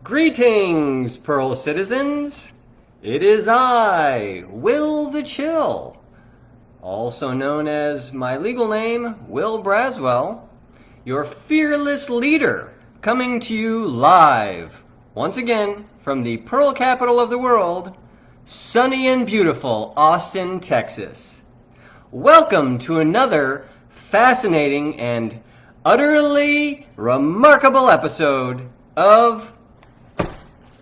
Greetings, Perl citizens! It is I, Will the Chill, also known as my legal name, Will Braswell, your fearless leader, coming to you live, once again, from the Perl capital of the world, sunny and beautiful Austin, Texas. Welcome to another fascinating and utterly remarkable episode of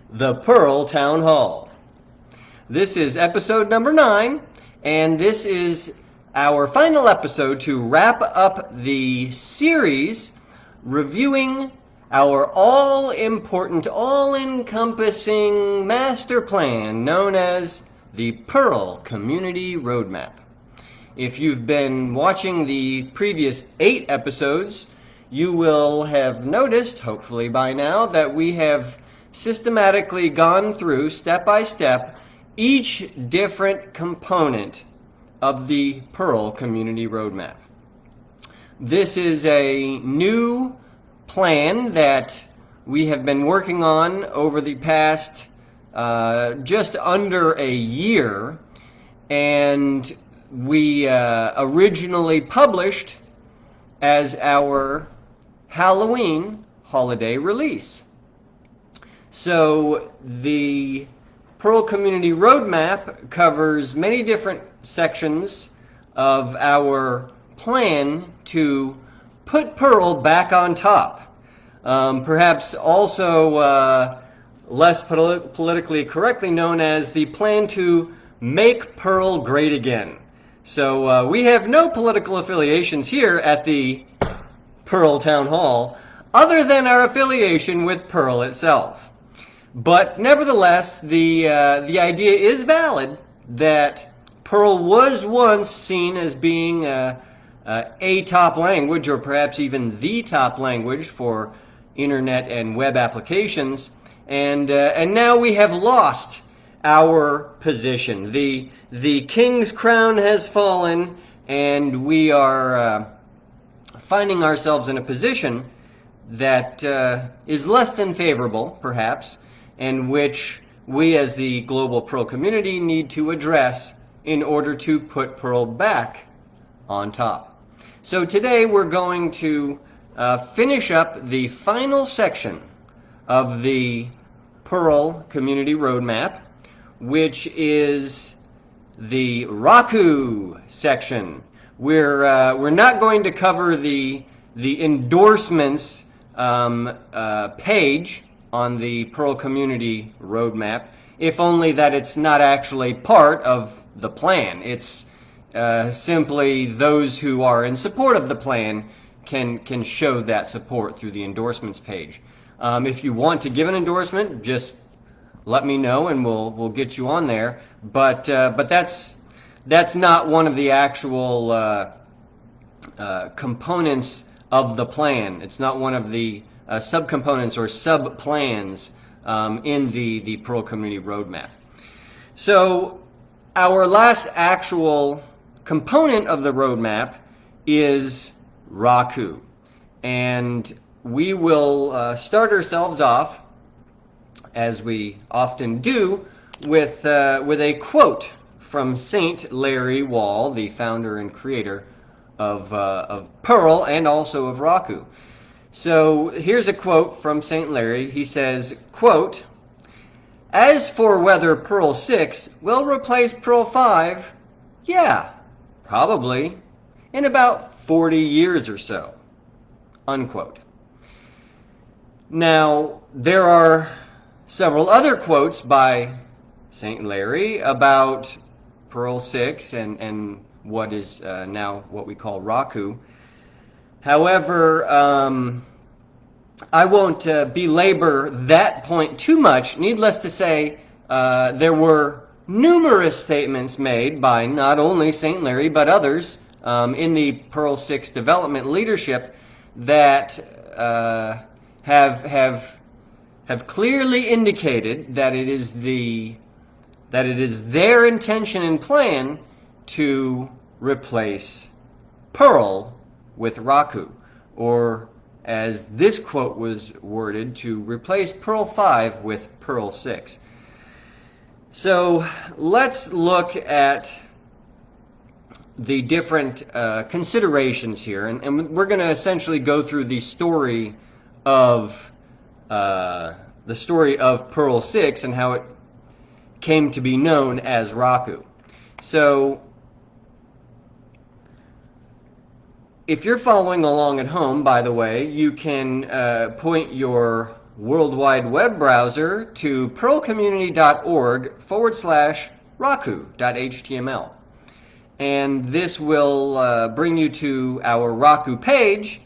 the Perl Town Hall. This is episode number 9, and this is our final episode to wrap up the series reviewing our all-important, all-encompassing master plan known as the Perl Community Roadmap. If you've been watching the previous 8 episodes, you will have noticed, hopefully by now, that we have systematically gone through, step by step, each different component of the Perl Community Roadmap. This is a new plan that we have been working on over the past just under a year, and we originally published as our Halloween holiday release. So the Perl Community Roadmap covers many different sections of our plan to put Perl back on top. Perhaps also less politically correctly known as the plan to make Perl great again. So we have no political affiliations here at the Perl Town Hall other than our affiliation with Perl itself. But nevertheless, the idea is valid that Perl was once seen as being a top language, or perhaps even the top language for internet and web applications, and now we have lost our position. The king's crown has fallen, and we are finding ourselves in a position that is less than favorable, perhaps, and which we as the global Perl community need to address in order to put Perl back on top. So today we're going to finish up the final section of the Perl Community Roadmap, which is the Raku section. We're not going to cover the endorsements page on the Perl Community Roadmap, if only that it's not actually part of the plan. It's simply those who are in support of the plan can show that support through the endorsements page. If you want to give an endorsement, just let me know and we'll get you on there. But that's not one of the actual components of the plan. It's not one of the subcomponents or sub-plans in the Perl Community Roadmap. So our last actual component of the roadmap is Raku. And we will start ourselves off, as we often do, with a quote from Saint Larry Wall, the founder and creator of Perl and also of Raku. So here's a quote from Saint Larry. He says, quote, "As for whether Perl 6 will replace Perl 5, yeah, probably, in about 40 years or so," unquote. Now, there are several other quotes by Saint Larry about Perl 6 and what is now what we call Raku. However, I won't belabor that point too much. Needless to say, there were numerous statements made by not only St. Larry but others in the Perl 6 development leadership that have clearly indicated that it is their intention and plan to replace Perl with Raku, or as this quote was worded, to replace Perl 5 with Perl 6. So let's look at the different considerations here, and we're going to essentially go through the story of Perl 6 and how it came to be known as Raku. So if you're following along at home, by the way, you can point your World Wide Web browser to perlcommunity.org/raku.html. And this will bring you to our Raku page,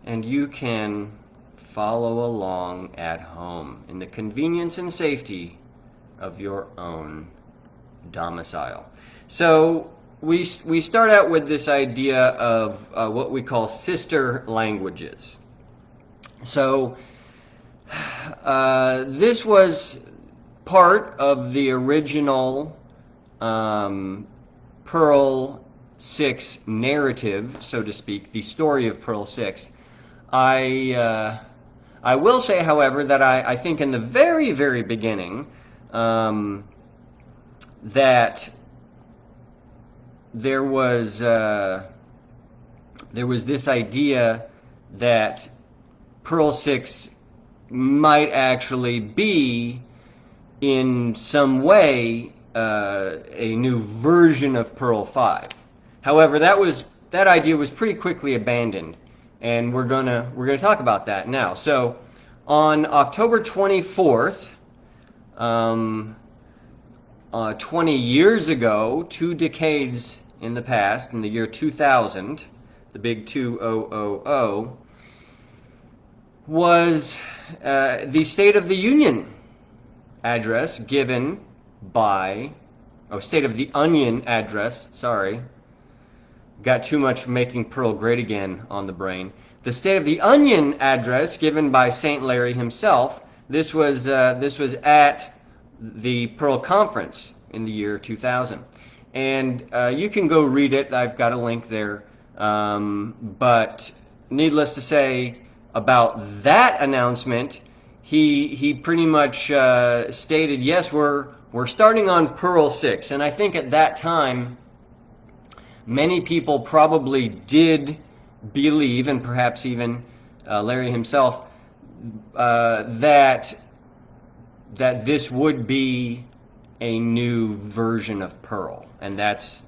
and you can follow along at home in the convenience and safety of your own domicile. So we start out with this idea of what we call sister languages. So this was part of the original Perl 6 narrative, so to speak, the story of Perl 6. I will say, however, that I think in the very, very beginning that there was this idea that Perl 6 might actually be in some way a new version of Perl 5. However, that idea was pretty quickly abandoned, and we're gonna talk about that now. So on October 24th, 20 years ago, 2 decades in the past, in the year 2000, the big 2000, was the State of the Union address given by, State of the Onion address, sorry, got too much Making Perl Great Again on the brain. The State of the Onion address given by St. Larry himself. This was at the Perl conference in the year 2000. And you can go read it. I've got a link there. But needless to say, about that announcement, he pretty much stated, yes, we're starting on Perl 6. And I think at that time, many people probably did believe, and perhaps even Larry himself, that this would be a new version of Perl. And that's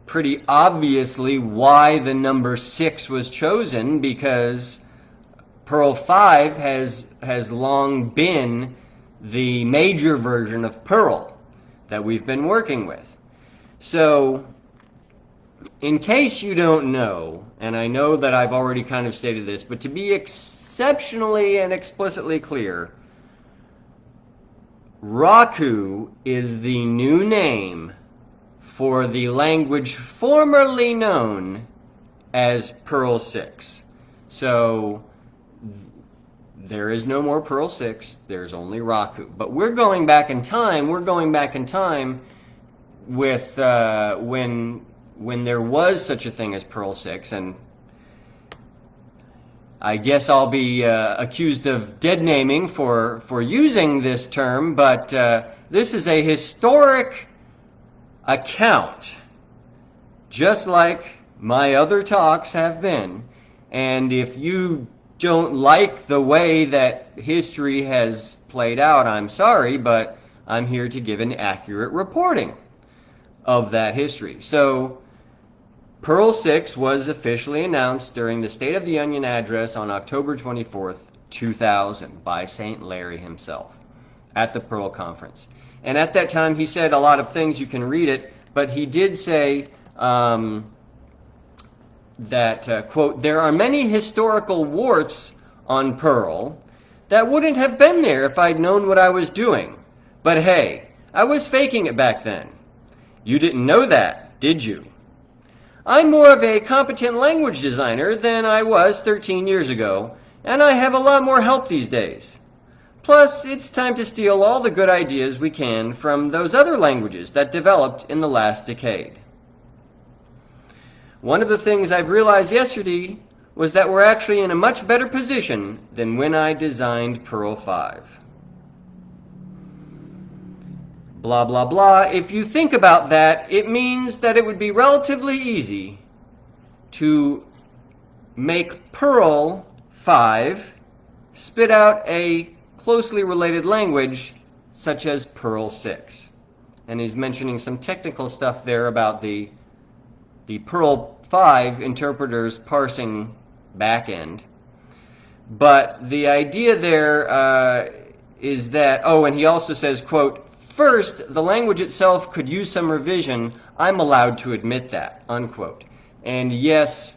pretty obviously why the number 6 was chosen, because Perl 5 has long been the major version of Perl that we've been working with. So in case you don't know, and I know that I've already kind of stated this, but to be exceptionally and explicitly clear, Raku is the new name for the language formerly known as Perl 6. So there is no more Perl 6, there's only Raku. But we're going back in time, with when there was such a thing as Perl 6, and I guess I'll be accused of dead naming for using this term, but this is a historic account, just like my other talks have been. And if you don't like the way that history has played out, I'm sorry, but I'm here to give an accurate reporting of that history. So Perl 6 was officially announced during the State of the Union address on October 24th, 2000 by St. Larry himself at the Perl conference. And at that time he said a lot of things, you can read it, but he did say that, quote, "There are many historical warts on Perl that wouldn't have been there if I'd known what I was doing. But hey, I was faking it back then. You didn't know that, did you? I'm more of a competent language designer than I was 13 years ago, and I have a lot more help these days. Plus, it's time to steal all the good ideas we can from those other languages that developed in the last decade. One of the things I've realized yesterday was that we're actually in a much better position than when I designed Perl 5. Blah, blah, blah. If you think about that, it means that it would be relatively easy to make Perl 5 spit out a closely related language such as Perl 6. And he's mentioning some technical stuff there about the Perl 5 interpreter's parsing backend. But the idea there is that, oh, and he also says, quote, first, the language itself could use some revision. I'm allowed to admit that, unquote. And yes,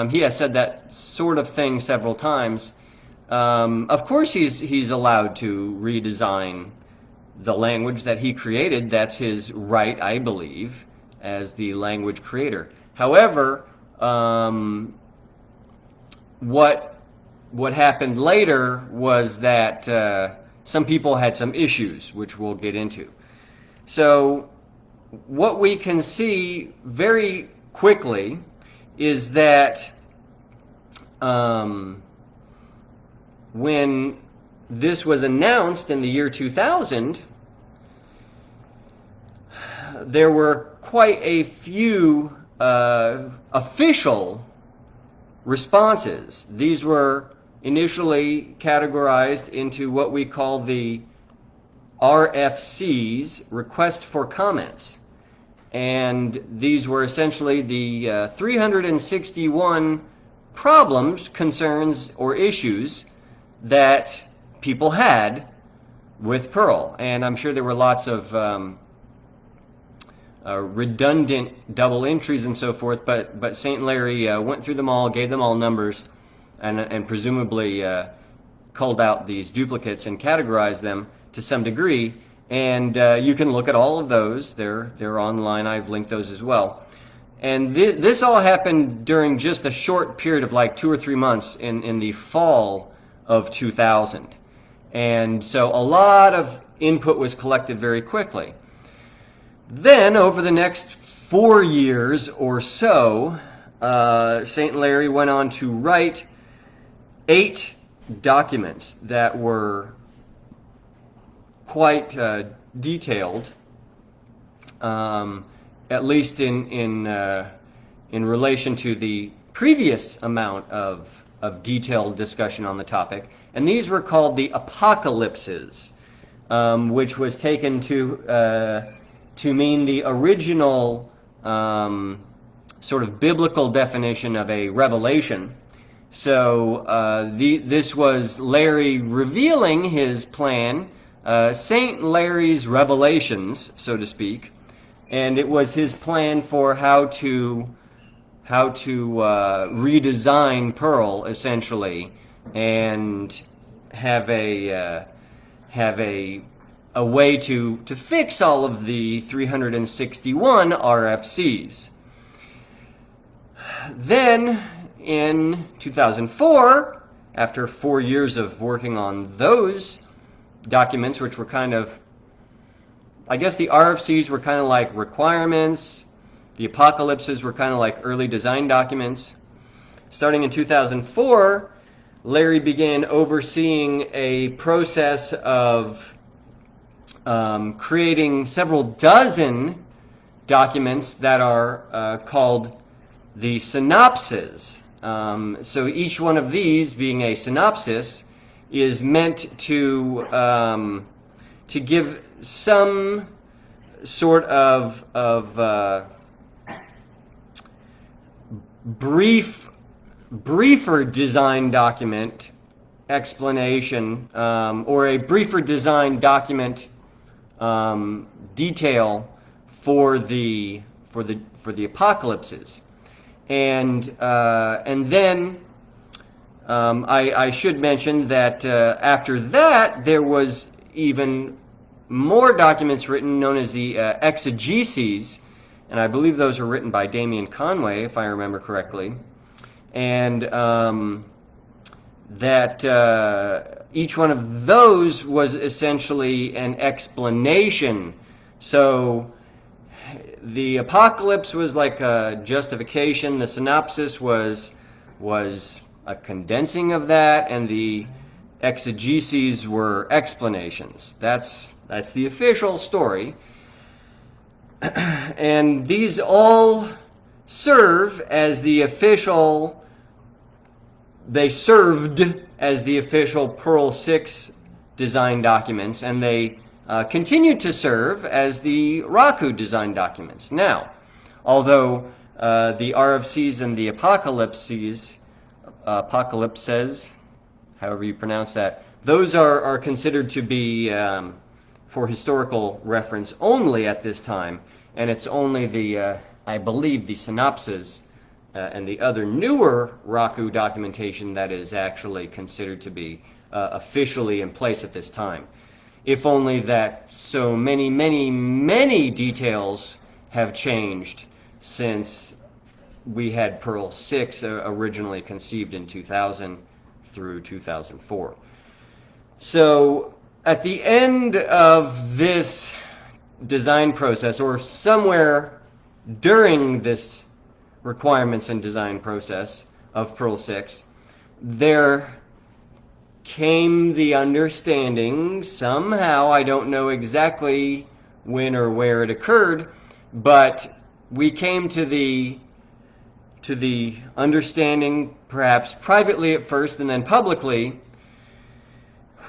he has said that sort of thing several times. Of course he's allowed to redesign the language that he created. That's his right, I believe, as the language creator. However, what happened later was that some people had some issues, which we'll get into. So what we can see very quickly is that when this was announced in the year 2000, there were quite a few official responses. These were initially categorized into what we call the RFCs, request for comments. And these were essentially the 361 problems, concerns, or issues that people had with Perl. And I'm sure there were lots of redundant double entries and so forth, but St. Larry went through them all, gave them all numbers, and presumably culled out these duplicates and categorized them to some degree. And you can look at all of those. They're online. I've linked those as well. And this all happened during just a short period of like 2 or 3 months in the fall of 2000. And so a lot of input was collected very quickly. Then, over the next 4 years or so, St. Larry went on to write 8 documents that were quite detailed, at least in relation to the previous amount of detailed discussion on the topic. And these were called the apocalypses, which was taken to mean the original sort of biblical definition of a revelation. So this was Larry revealing his plan, St. Larry's revelations, so to speak, and it was his plan for how to redesign Perl essentially, and have a way to fix all of the 361 RFCs. Then, in 2004, after 4 years of working on those documents, which were kind of, I guess the RFCs were kind of like requirements, the apocalypses were kind of like early design documents. Starting in 2004, Larry began overseeing a process of creating several dozen documents that are called the synopses. So each one of these, being a synopsis, is meant to give some sort of briefer design document explanation, or a briefer design document detail for the apocalypses. And then I should mention that after that there was even more documents written known as the exegeses, and I believe those were written by Damian Conway, if I remember correctly. And that each one of those was essentially an explanation. So the apocalypse was like a justification. The synopsis was was a condensing of that, and the exegeses were explanations. That's the official story. And these all serve as the official, they served as the official Perl 6 design documents, and they continue to serve as the Raku design documents. Now, although the Rfcs and the apocalypses, however you pronounce that, those are considered to be for historical reference only at this time, and it's only the, I believe, the synopsis and the other newer Raku documentation that is actually considered to be officially in place at this time. If only that so many, many, many details have changed since we had Perl 6 originally conceived in 2000 through 2004. So at the end of this design process, or somewhere during this requirements and design process of Perl 6, there came the understanding somehow, I don't know exactly when or where it occurred, but we came to the understanding, perhaps privately at first and then publicly,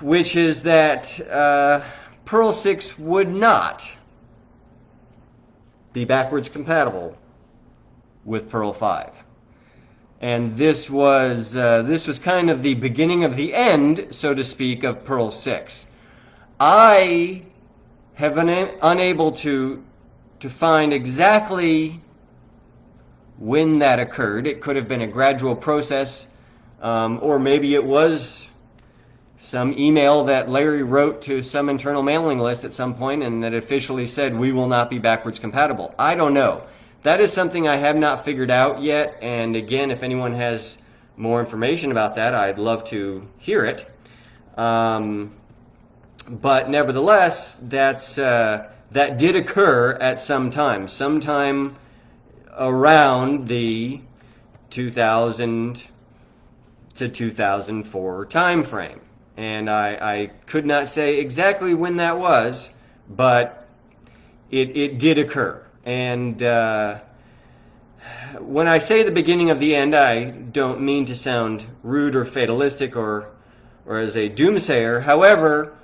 which is that Perl 6 would not be backwards compatible with Perl 5. And this was kind of the beginning of the end, so to speak, of Perl 6. I have been unable to find exactly when that occurred. It could have been a gradual process, or maybe it was some email that Larry wrote to some internal mailing list at some point and that officially said we will not be backwards compatible. I don't know. That is something I have not figured out yet, and again, if anyone has more information about that, I'd love to hear it. But nevertheless, that did occur at sometime around the 2000 to 2004 time frame. And I could not say exactly when that was, but it did occur. And when I say the beginning of the end, I don't mean to sound rude or fatalistic or as a doomsayer. However,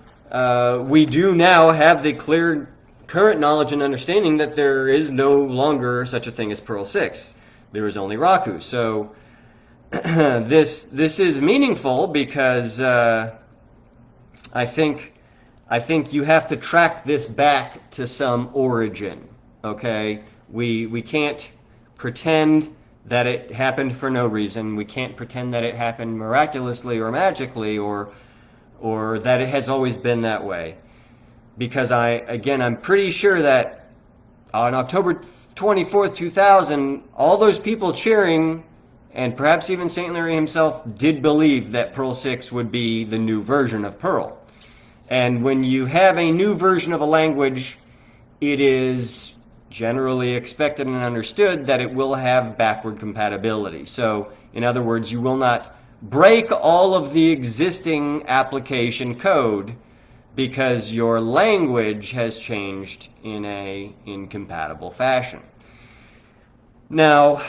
we do now have the clear current knowledge and understanding that there is no longer such a thing as Perl 6. There is only Raku. So this is meaningful because I think you have to track this back to some origin. Okay, we can't pretend that it happened for no reason. We can't pretend that it happened miraculously or magically or that it has always been that way. Because I'm pretty sure that on October 24th, 2000, all those people cheering, and perhaps even St. Larry himself, did believe that Perl 6 would be the new version of Perl. And when you have a new version of a language, it is generally expected and understood that it will have backward compatibility. So, in other words, you will not break all of the existing application code because your language has changed in a incompatible fashion. Now,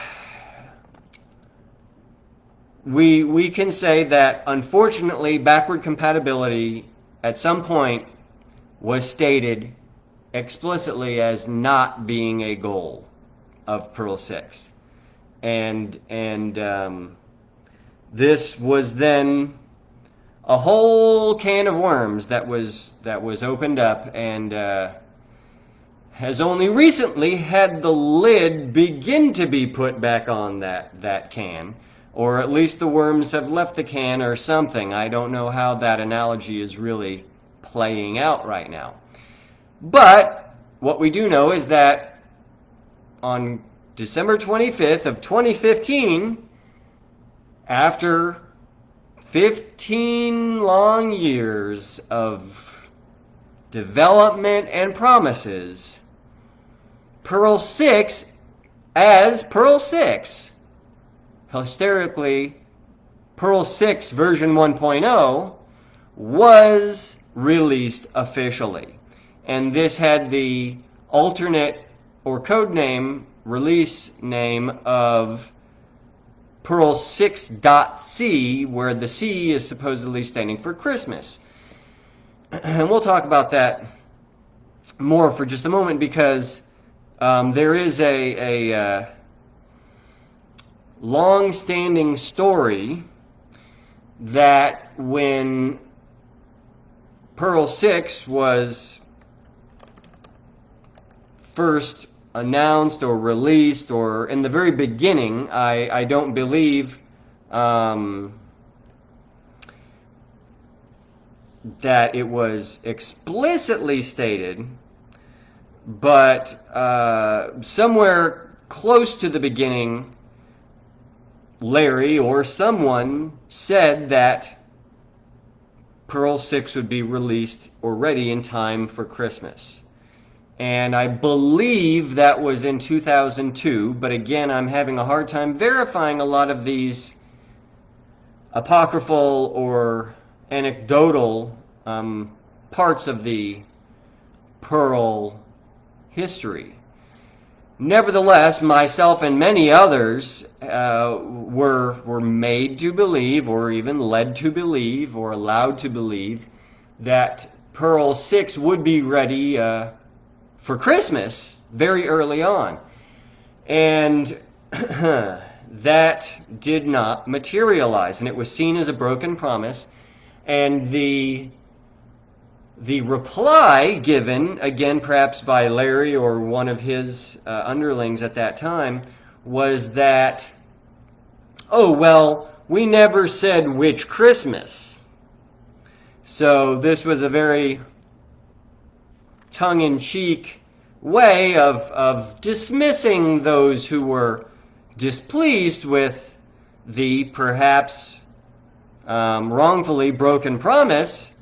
we can say that unfortunately backward compatibility at some point was stated explicitly as not being a goal of Perl 6. And this was then a whole can of worms that was opened up, and has only recently had the lid begin to be put back on that can, or at least the worms have left the can or something. I don't know how that analogy is really playing out right now. But what we do know is that on December 25th of 2015, after 15 long years of development and promises, Perl 6, as Perl 6, hysterically, Perl 6 version 1.0 was released officially. And this had the alternate or code name, release name of Perl 6.c, where the C is supposedly standing for Christmas. And we'll talk about that more for just a moment, because there is a long-standing story that when Perl 6 was first announced or released, or in the very beginning, I don't believe that it was explicitly stated, but somewhere close to the beginning, Larry or someone said that Perl 6 would be released or ready in time for Christmas. And I believe that was in 2002, but again, I'm having a hard time verifying a lot of these apocryphal or anecdotal parts of the Perl history. Nevertheless, myself and many others were made to believe, or even led to believe, or allowed to believe, that Perl 6 would be ready for Christmas very early on. And that did not materialize, and it was seen as a broken promise. And the reply given, again perhaps by Larry or one of his underlings at that time, was that, oh, well, we never said which Christmas. So this was a very tongue-in-cheek way of dismissing those who were displeased with the perhaps wrongfully broken promise,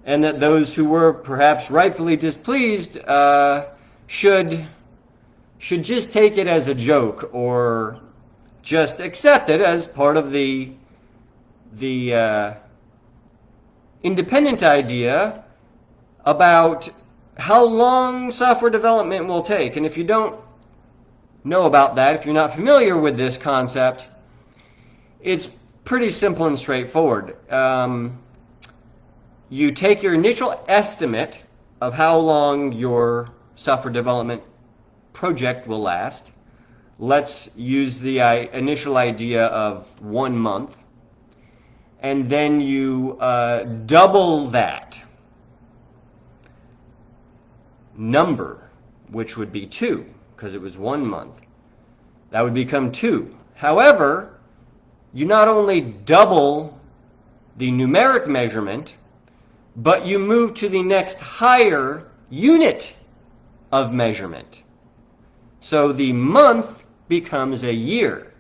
and that those who were perhaps rightfully displeased should just take it as a joke, or just accept it as part of the independent idea about how long software development will take. And if you don't know about that, if you're not familiar with this concept, it's pretty simple and straightforward. You take your initial estimate of how long your software development project will last. Let's use the initial idea of 1 month. And then you double that number, which would be 2, because it was 1 month. That would become 2. However, you not only double the numeric measurement, but you move to the next higher unit of measurement. So the month becomes a year,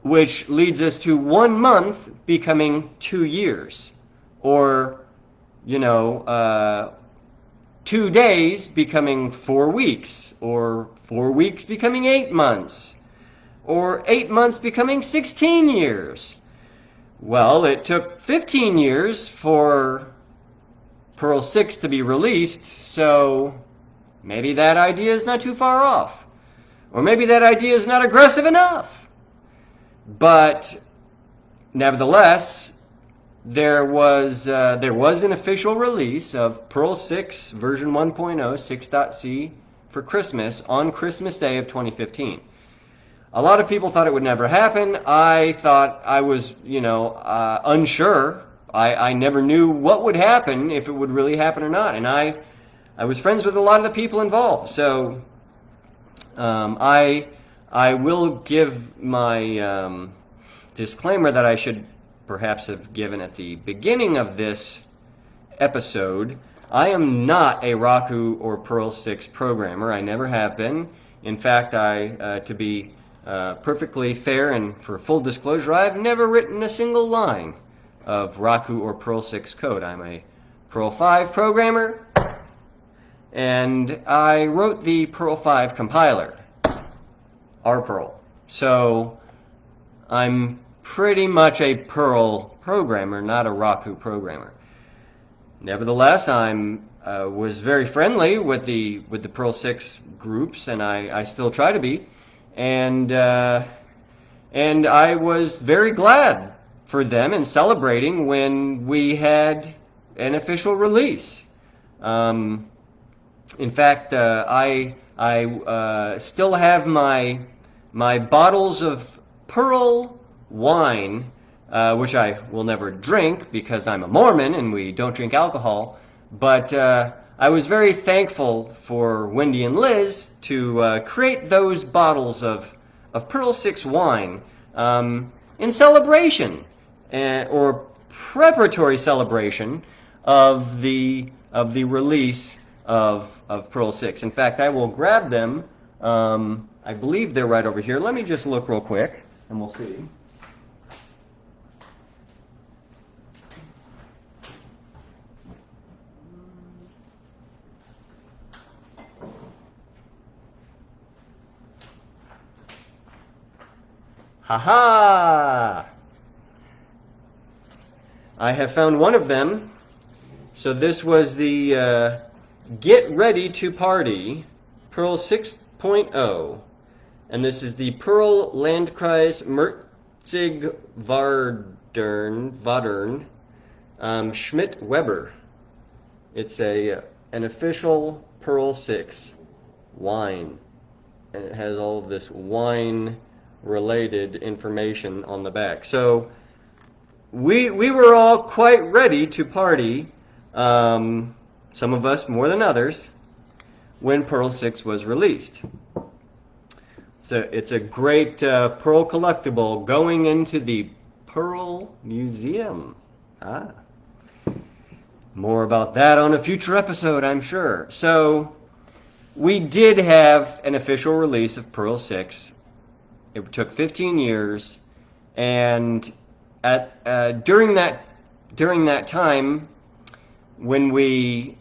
which leads us to 1 month becoming 2 years. Or, 2 days becoming 4 weeks, or 4 weeks becoming 8 months, or 8 months becoming 16 years. Well, it took 15 years for Perl 6 to be released, so maybe that idea is not too far off. Or maybe that idea is not aggressive enough. But nevertheless, there was an official release of Perl 6 version 1.0, 6.c for Christmas on Christmas Day of 2015. A lot of people thought it would never happen. I thought I was, unsure. I never knew what would happen, if it would really happen or not. And I was friends with a lot of the people involved. So I will give my disclaimer that I should perhaps have given at the beginning of this episode. I am not a Raku or Perl 6 programmer. I never have been. In fact, to be perfectly fair and for full disclosure, I've never written a single line of Raku or Perl 6 code. I'm a Perl 5 programmer, and I wrote the Perl 5 compiler, Rperl. So I'm pretty much a Perl programmer, not a Raku programmer. Nevertheless, was very friendly with the Perl 6 groups, and I still try to be, and I was very glad for them and celebrating when we had an official release. In fact, I still have my bottles of Perl wine, which I will never drink because I'm a Mormon and we don't drink alcohol. But I was very thankful for Wendy and Liz to create those bottles of Perl 6 wine in celebration or preparatory celebration of the release of Perl 6. In fact, I will grab them. I believe they're right over here. Let me just look real quick and we'll see. Haha! I have found one of them. So this was the Get Ready to Party Perl 6.0. And this is the Perl Landkreis Merzig Vadern Schmidt Weber. It's an official Perl 6 wine. And it has all of this wine related information on the back. So we were all quite ready to party, some of us more than others, when Perl 6 was released. So it's a great Perl collectible going into the Perl Museum. More about that on a future episode, I'm sure. So we did have an official release of Perl 6. It took 15 years, and during that time, when we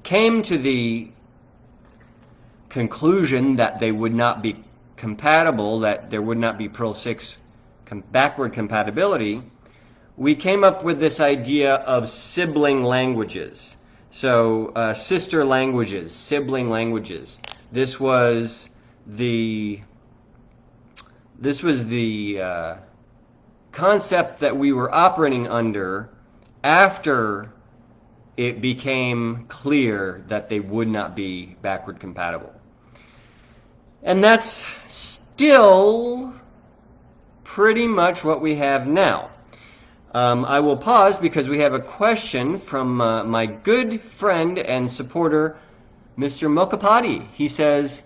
came to the conclusion that they would not be compatible, that there would not be Perl 6 backward compatibility, we came up with this idea of sibling languages. So sister languages, sibling languages. This was the concept that we were operating under after it became clear that they would not be backward compatible. And that's still pretty much what we have now. I will pause because we have a question from my good friend and supporter, Mr. Mokapati. He says,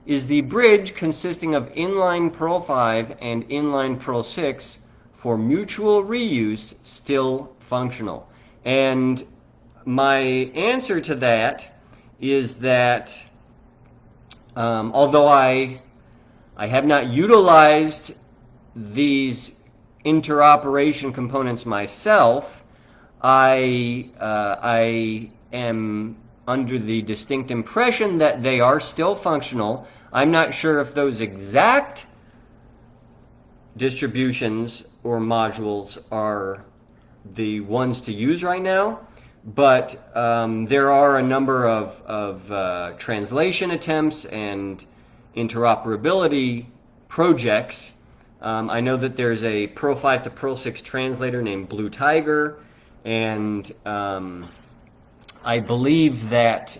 is the bridge consisting of inline Perl 5 and inline Perl 6 for mutual reuse still functional? And my answer to that is that although I have not utilized these interoperation components myself, I am under the distinct impression that they are still functional. I'm not sure if those exact distributions or modules are the ones to use right now, but there are a number of translation attempts and interoperability projects. I know that there's a Perl 5 to Perl 6 translator named Blue Tiger, and I believe that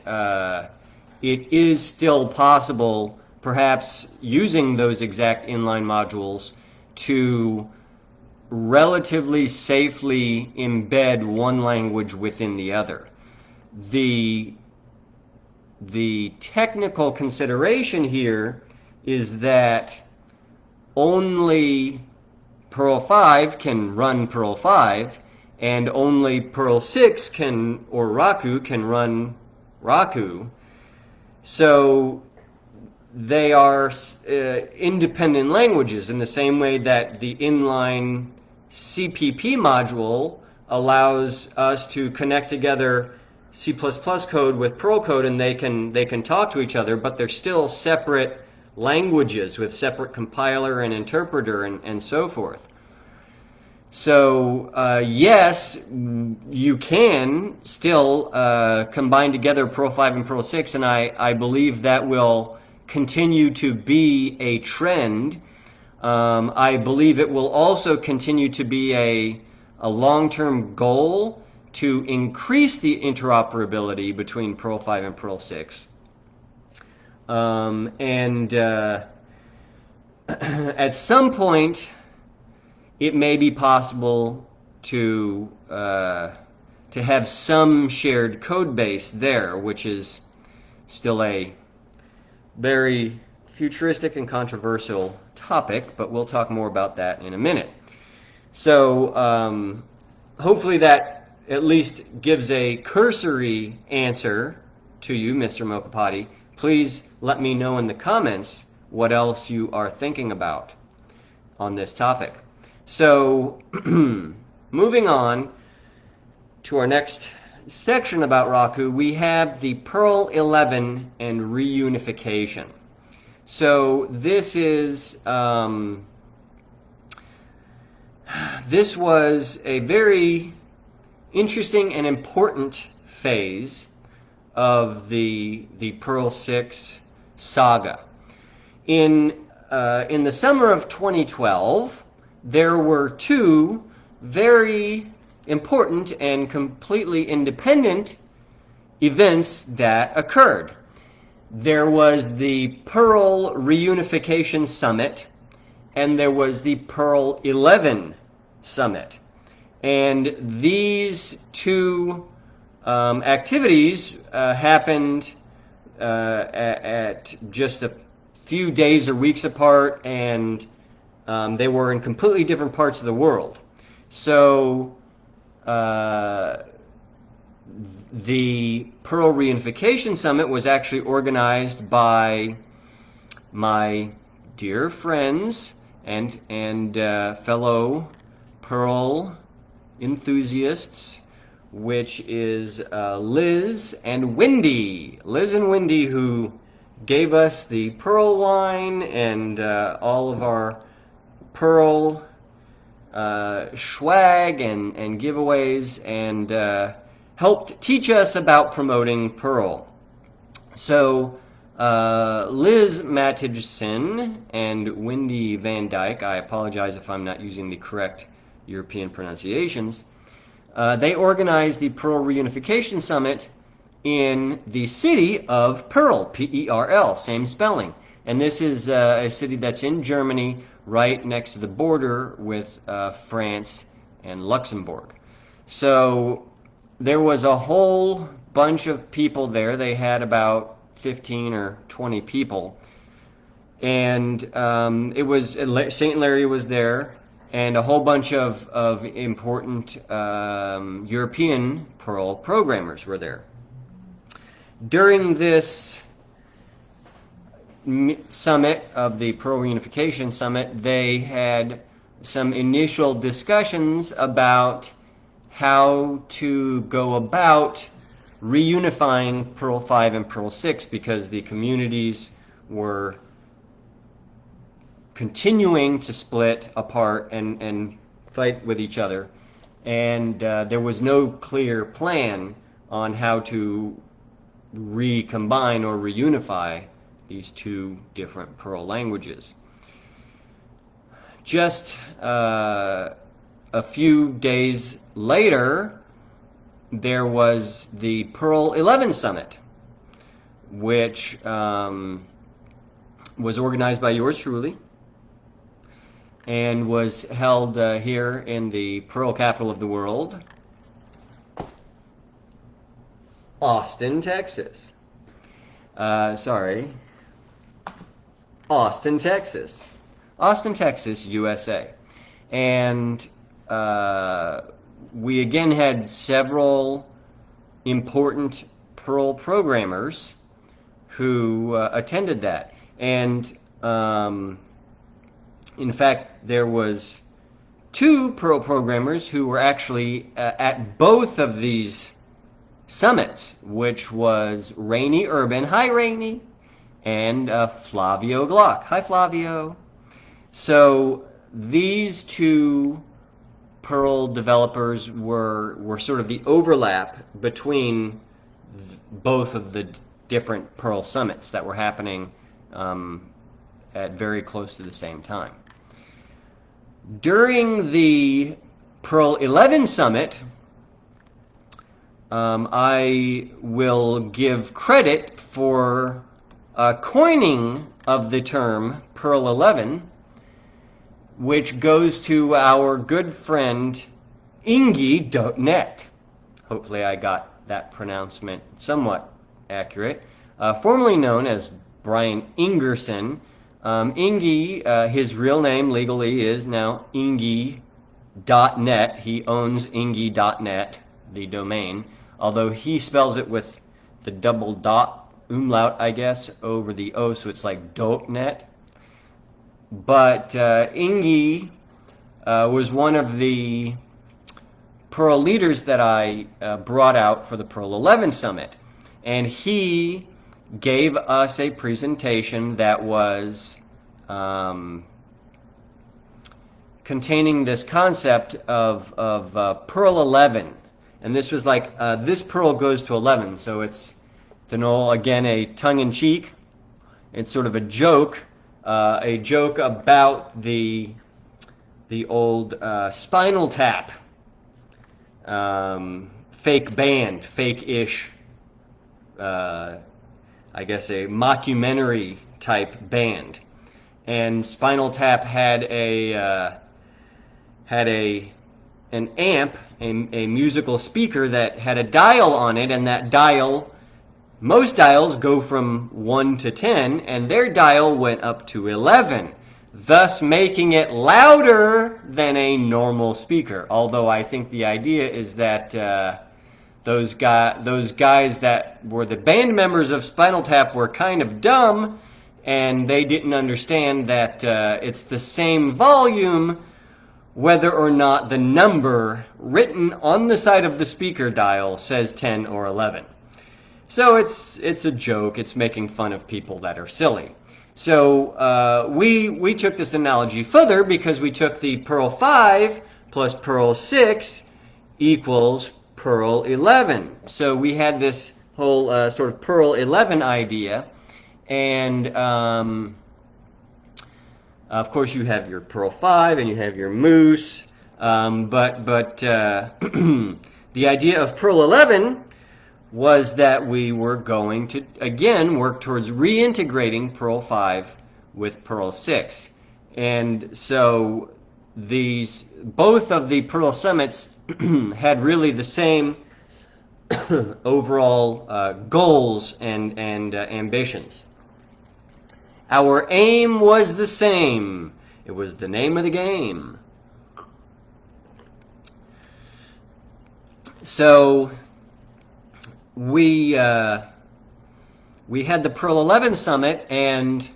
it is still possible, perhaps using those exact inline modules, to relatively safely embed one language within the other. The technical consideration here is that only Perl 5 can run Perl 5, and only Perl 6 or Raku can run Raku. So they are independent languages in the same way that the inline CPP module allows us to connect together C++ code with Perl code, and they can talk to each other, but they're still separate languages with separate compiler and interpreter and so forth. So yes, you can still combine together Perl 5 and Perl 6, and I believe that will continue to be a trend. I believe it will also continue to be a long-term goal to increase the interoperability between Perl 5 and Perl 6. At some point, it may be possible to have some shared code base there, which is still a very futuristic and controversial topic, but we'll talk more about that in a minute. So hopefully that at least gives a cursory answer to you, Mr. Mokapati. Please let me know in the comments what else you are thinking about on this topic. So moving on to our next section about Raku, we have the Perl 11 and reunification. So this is this was a very interesting and important phase of the Perl 6 saga. In the summer of 2012, there were two very important and completely independent events that occurred. There was the Perl Reunification Summit, and there was the Perl 11 Summit. And these two activities happened at just a few days or weeks apart, and they were in completely different parts of the world. So the Perl Reunification Summit was actually organized by my dear friends and fellow Perl enthusiasts, which is Liz and Wendy. Liz and Wendy, who gave us the Perl wine and all of our Perl swag and giveaways, and helped teach us about promoting Perl. So Liz Matijsen and Wendy Van Dyke, I apologize if I'm not using the correct European pronunciations, they organized the Perl Reunification Summit in the city of Perl, P-E-R-L, same spelling. And this is a city that's in Germany, right next to the border with France and Luxembourg. So there was a whole bunch of people there. They had about 15 or 20 people. And it was St. Larry was there, and a whole bunch of important European Perl programmers were there. During this summit of the Perl Reunification Summit, they had some initial discussions about how to go about reunifying Perl 5 and Perl 6, because the communities were continuing to split apart and fight with each other, and there was no clear plan on how to recombine or reunify these two different Perl languages. Just a few days later, there was the Perl 11 Summit, which was organized by yours truly and was held here in the Perl capital of the world, Austin, Texas. Austin, Texas. Austin, Texas, USA. And we again had several important Perl programmers who attended that. And in fact, there was two Perl programmers who were actually at both of these summits, which was Rainy Urban, hi Rainy, and Flavio Glock. Hi, Flavio. So these two Perl developers were sort of the overlap between both of the different Perl summits that were happening at very close to the same time. During the Perl 11 summit, I will give credit for coining of the term Perl 11, which goes to our good friend Ingi.net. Hopefully I got that pronouncement somewhat accurate. Formerly known as Brian Ingerson. Ingi, his real name legally is now Ingi.net. He owns Ingi.net, the domain, although he spells it with the double dot umlaut, I guess, over the O, so it's like .net. But Ingi was one of the Perl leaders that I brought out for the Perl 11 summit. And he gave us a presentation that was containing this concept of Perl 11. And this was like, this Perl goes to 11. So it's an old, again, a tongue-in-cheek. It's sort of a joke about the old Spinal Tap fake band, fake-ish, I guess a mockumentary type band. And Spinal Tap had an amp, a musical speaker that had a dial on it, and that dial, most dials go from 1 to 10, and their dial went up to 11, thus making it louder than a normal speaker. Although I think the idea is that those guys that were the band members of Spinal Tap were kind of dumb, and they didn't understand that it's the same volume whether or not the number written on the side of the speaker dial says 10 or 11. So it's a joke. It's making fun of people that are silly. So we took this analogy further because we took the Perl 5 plus Perl 6 equals Perl 11. So we had this whole sort of Perl 11 idea, and of course you have your Perl 5 and you have your Moose, but the idea of Perl 11 was that we were going to, again, work towards reintegrating Perl 5 with Perl 6. And so both of the Perl summits had really the same overall goals and ambitions. Our aim was the same. It was the name of the game. So we had the Perl 11 summit, and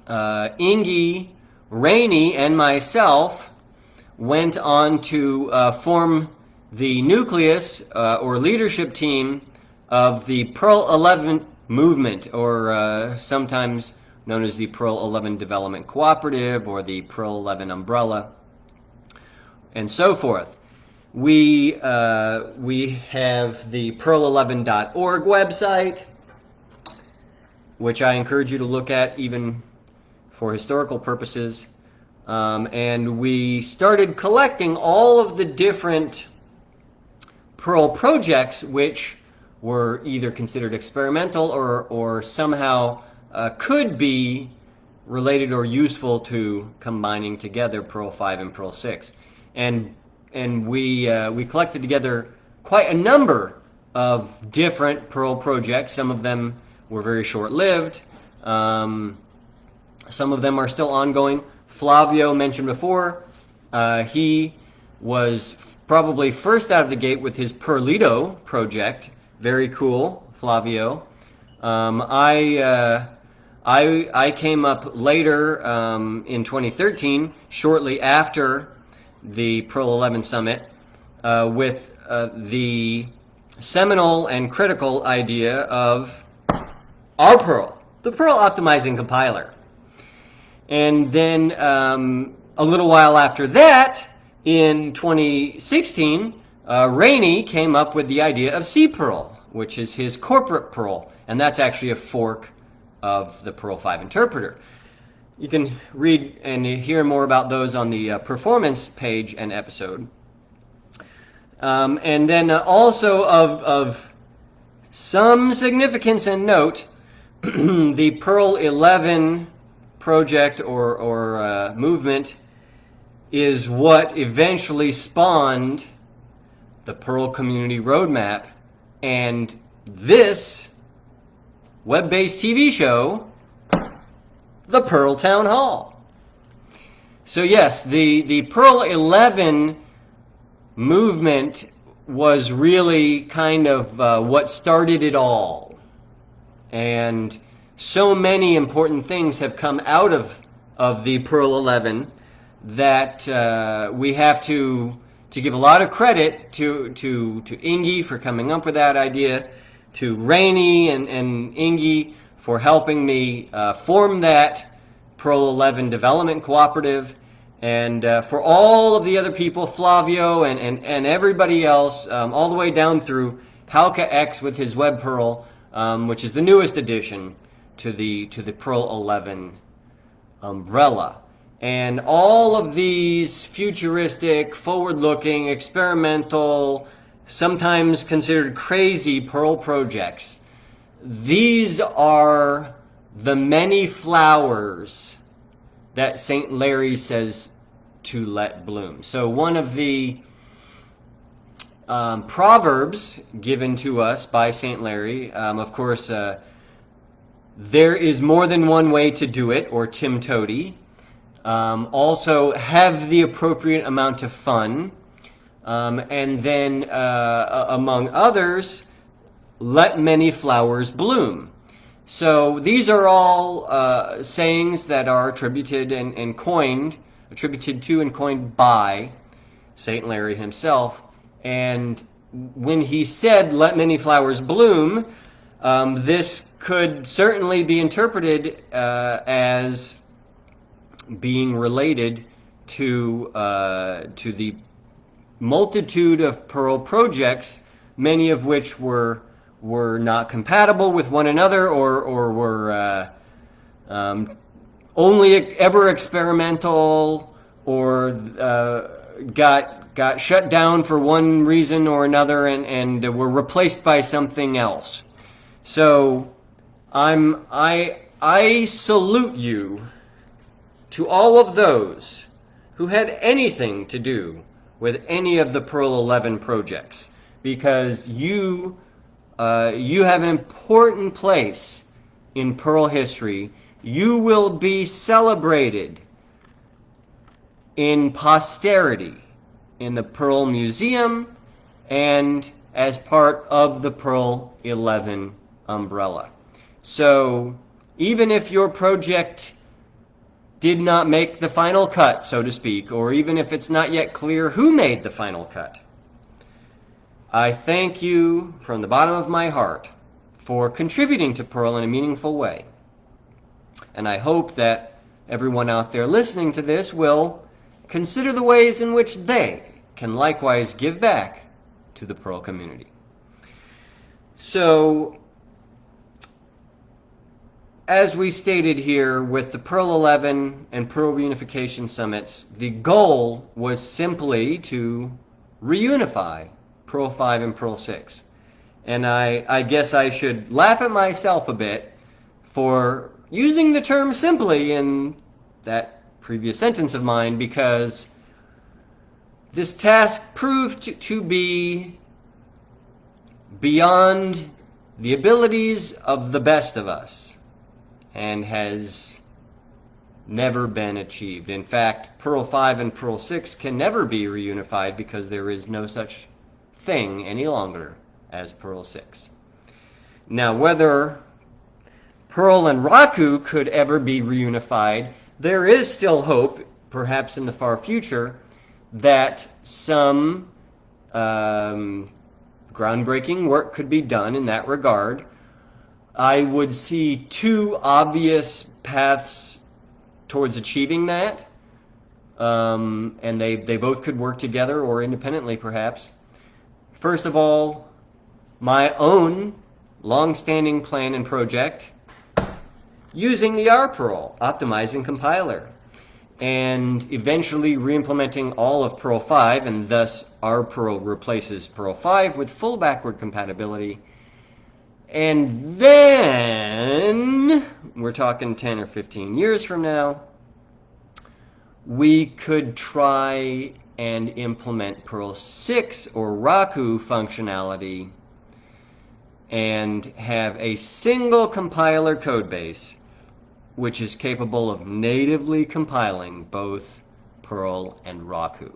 Ingi, Rainey, and myself went on to form the nucleus or leadership team of the Perl 11 movement, or sometimes known as the Perl 11 Development Cooperative or the Perl 11 Umbrella, and so forth. We have the Perl11.org website, which I encourage you to look at even for historical purposes. And we started collecting all of the different Perl projects which were either considered experimental or somehow could be related or useful to combining together Perl 5 and Perl 6. And we collected together quite a number of different Perl projects. Some of them were very short-lived. Some of them are still ongoing. Flavio mentioned before, he was probably first out of the gate with his Perlito project. Very cool, Flavio. I came up later in 2013, shortly after the Perl 11 summit, with the seminal and critical idea of our Perl. the Perl optimizing compiler. And then a little while after that, in 2016, Rainey came up with the idea of C-Perl, which is his corporate Perl, and that's actually a fork of the Perl 5 interpreter. You can read and hear more about those on the performance page and episode. And then also of some significance and note, the Perl 11 project or movement is what eventually spawned the Perl Community Roadmap and this web-based TV show, the Perl Town Hall. So yes, the Perl 11 movement was really kind of what started it all. And so many important things have come out of the Perl 11 that we have to give a lot of credit to Ingi for coming up with that idea, to Rainey and Ingi for helping me form that Perl 11 development cooperative, and for all of the other people, Flavio and everybody else, all the way down through Hauke X with his Web Perl, which is the newest addition to the Perl 11 umbrella. And all of these futuristic, forward-looking, experimental, sometimes considered crazy Perl projects, these are the many flowers that St. Larry says to let bloom. So one of the proverbs given to us by St. Larry, of course, there is more than one way to do it, or Tim Toady. Also, have the appropriate amount of fun. And then, among others, let many flowers bloom. So these are all sayings that are attributed to and coined by St. Larry himself. And when he said, let many flowers bloom, this could certainly be interpreted as being related to the multitude of Perl projects, many of which were not compatible with one another, or were only ever experimental, or got shut down for one reason or another, and were replaced by something else. So I salute you to all of those who had anything to do with any of the Perl 11 projects, because you have an important place in Perl history. You will be celebrated in posterity in the Perl Museum and as part of the Perl 11 umbrella. So even if your project did not make the final cut, so to speak, or even if it's not yet clear who made the final cut, I thank you from the bottom of my heart for contributing to Perl in a meaningful way. And I hope that everyone out there listening to this will consider the ways in which they can likewise give back to the Perl community. So, as we stated here with the Perl 11 and Perl Reunification summits, the goal was simply to reunify Perl 5 and Perl 6. And I guess I should laugh at myself a bit for using the term simply in that previous sentence of mine, because this task proved to be beyond the abilities of the best of us, and has never been achieved. In fact, Perl 5 and Perl 6 can never be reunified because there is no such thing any longer as Perl 6. Now, whether Perl and Raku could ever be reunified, there is still hope, perhaps in the far future, that some groundbreaking work could be done in that regard. I would see two obvious paths towards achieving that, and they both could work together or independently perhaps. First of all, my own long-standing plan and project using the Perl optimizing compiler, and eventually re-implementing all of Perl 5, and thus Perl replaces Perl 5 with full backward compatibility. And then, we're talking 10 or 15 years from now, we could try and implement Perl 6 or Raku functionality and have a single compiler codebase which is capable of natively compiling both Perl and Raku,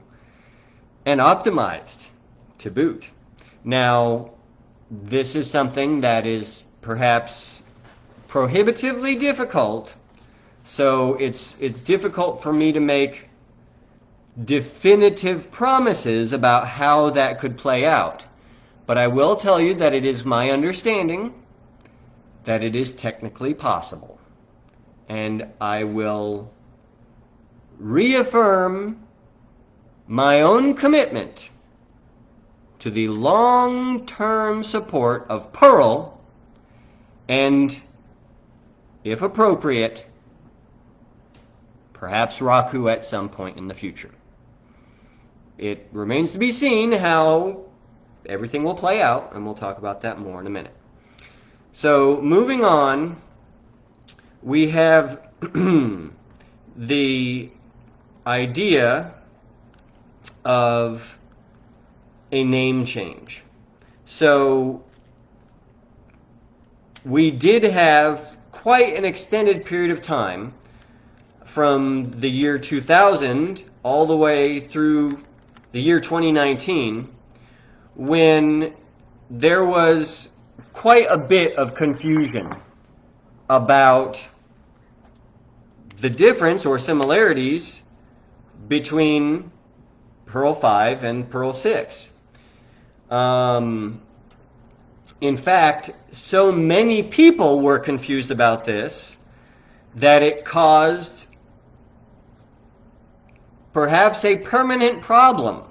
and optimized to boot. Now, this is something that is perhaps prohibitively difficult, so it's difficult for me to make definitive promises about how that could play out. But I will tell you that it is my understanding that it is technically possible. And I will reaffirm my own commitment to the long-term support of Perl and, if appropriate, perhaps Raku at some point in the future. It remains to be seen how everything will play out, and we'll talk about that more in a minute. So, moving on, we have the idea of a name change. So we did have quite an extended period of time from the year 2000 all the way through the year 2019 when there was quite a bit of confusion about the difference or similarities between Perl 5 and Perl 6. In fact, so many people were confused about this that it caused perhaps a permanent problem.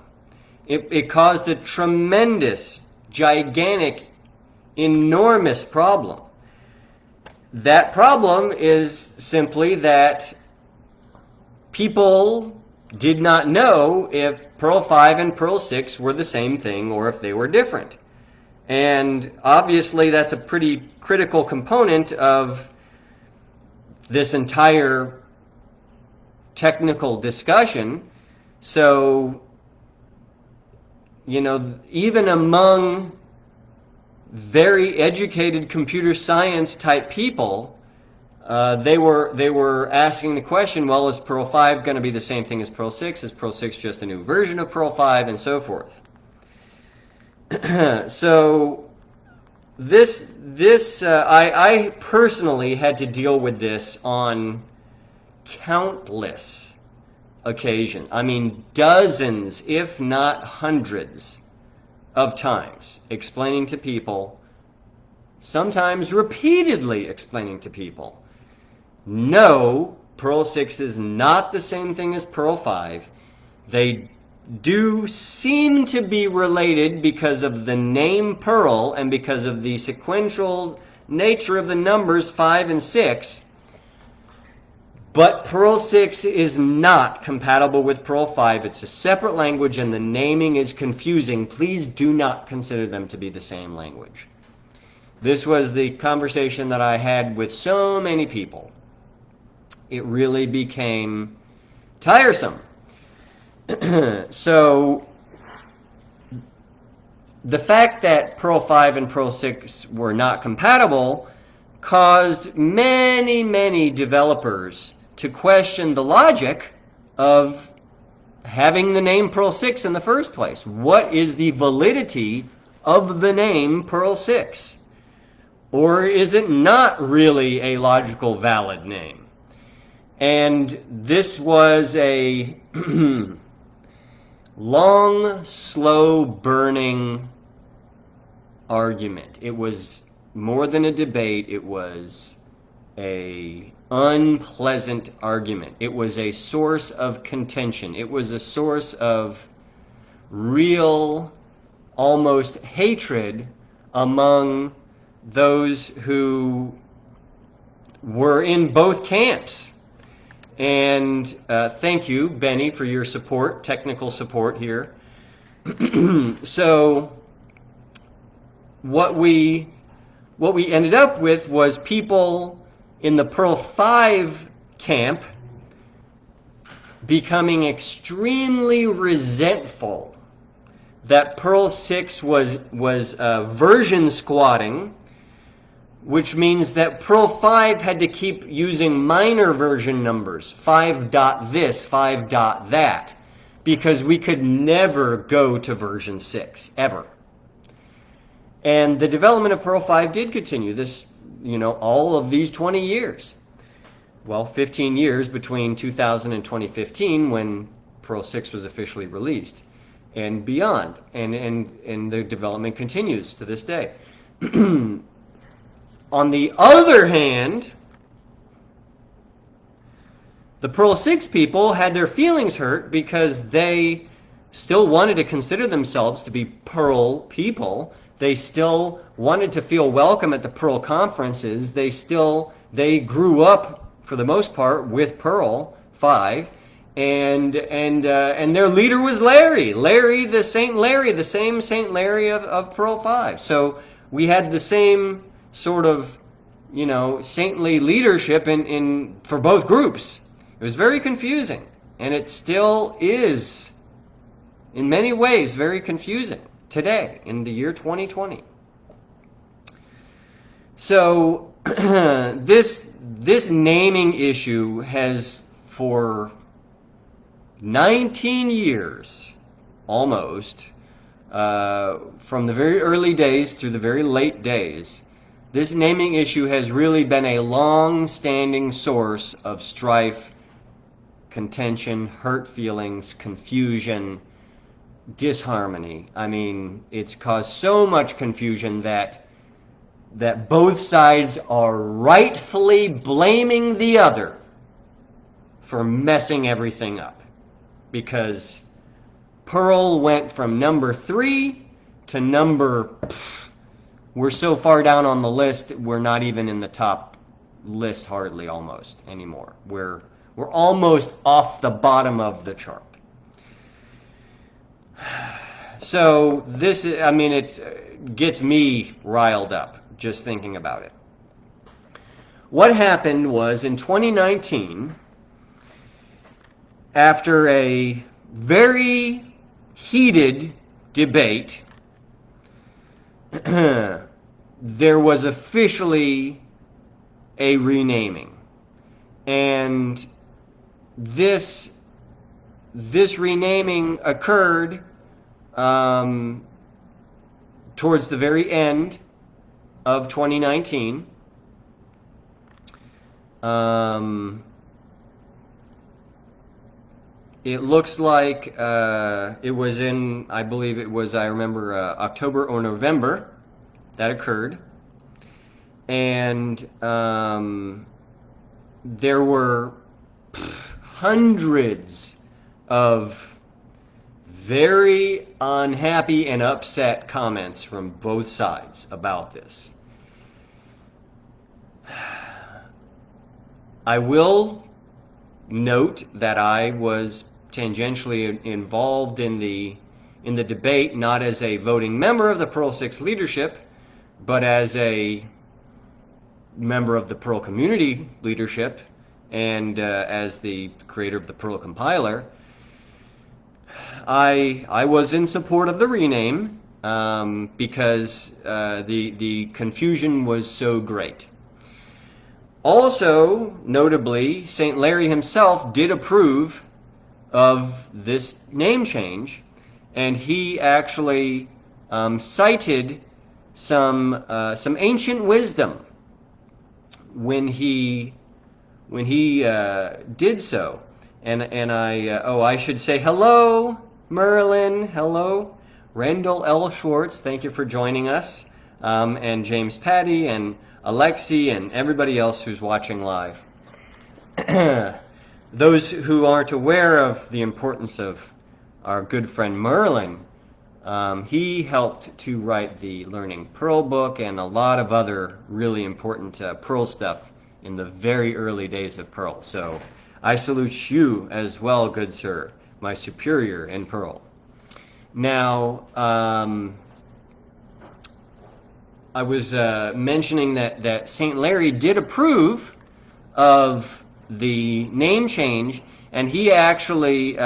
It caused a tremendous, gigantic, enormous problem. That problem is simply that people did not know if Perl 5 and Perl 6 were the same thing or if they were different. And obviously that's a pretty critical component of this entire technical discussion. So, you know, even among very educated computer science type people, they were asking the question, well, is Perl 5 going to be the same thing as Perl 6? Is Perl 6 just a new version of Perl 5, and so forth? So I personally had to deal with this on countless occasions. I mean, dozens, if not hundreds of times, explaining to people, sometimes repeatedly explaining to people, no, Perl 6 is not the same thing as Perl 5. They do seem to be related because of the name Perl and because of the sequential nature of the numbers 5 and 6. But Perl 6 is not compatible with Perl 5. It's a separate language and the naming is confusing. Please do not consider them to be the same language. This was the conversation that I had with so many people. It really became tiresome. So the fact that Perl 5 and Perl 6 were not compatible caused many, many developers to question the logic of having the name Perl 6 in the first place. What is the validity of the name Perl 6? Or is it not really a logical, valid name? And this was a long, slow burning argument. It was more than a debate, it was a unpleasant argument. It was a source of contention. It was a source of real, almost hatred among those who were in both camps. And thank you, Benny, for your support, technical support here. So what we ended up with was people in the Perl 5 camp becoming extremely resentful that Perl 6 was version squatting, which means that Perl 5 had to keep using minor version numbers, 5 dot this, 5 dot that, because we could never go to version 6, ever. And the development of Perl 5 did continue this, all of these 20 years. Well, 15 years between 2000 and 2015 when Perl 6 was officially released and beyond. And the development continues to this day. On the other hand, the Perl 6 people had their feelings hurt because they still wanted to consider themselves to be Perl people. They still wanted to feel welcome at the Perl conferences. They grew up, for the most part, with Perl 5, and their leader was Larry, the same Saint Larry of Perl 5. So we had the same sort of, saintly leadership for both groups. It was very confusing, and it still is, in many ways, very confusing today, in the year 2020. So this naming issue has, for 19 years, almost, from the very early days through the very late days, this naming issue has really been a long-standing source of strife, contention, hurt feelings, confusion, disharmony. I mean, it's caused so much confusion that both sides are rightfully blaming the other for messing everything up. Because Perl went from number 3 to number... we're so far down on the list, we're not even in the top list hardly almost anymore. We're almost off the bottom of the chart. So this, it gets me riled up just thinking about it. What happened was in 2019, after a very heated debate, there was officially a renaming. And this renaming occurred towards the very end of 2019. It looks like it was in, I believe it was, I remember, October or November that occurred. And there were hundreds of very unhappy and upset comments from both sides about this. I will note that I was tangentially involved in the debate, not as a voting member of the Perl 6 leadership, but as a member of the Perl community leadership and as the creator of the Perl compiler. I was in support of the rename because the confusion was so great. Also, notably, St. Larry himself did approve of this name change, and he actually cited some ancient wisdom when he did so. And I should say hello, Merlin. Hello, Rendell L. Schwartz. Thank you for joining us. and James Patty and Alexi and everybody else who's watching live. Those who aren't aware of the importance of our good friend Merlin, he helped to write the Learning Perl book and a lot of other really important Perl stuff in the very early days of Perl. So I salute you as well, good sir, my superior in Perl. Now, I was mentioning that St. Larry did approve of the name change, and he actually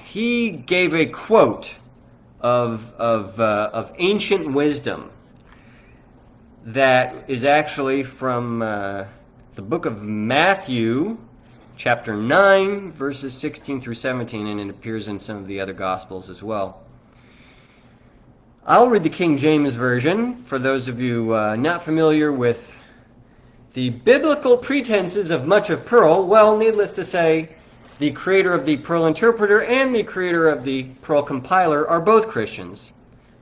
he gave a quote of ancient wisdom that is actually from the book of Matthew, chapter 9, verses 16 through 17, and it appears in some of the other Gospels as well. I'll read the King James Version for those of you not familiar with the biblical pretenses of much of Perl. Well, needless to say, the creator of the Perl interpreter and the creator of the Perl compiler are both Christians.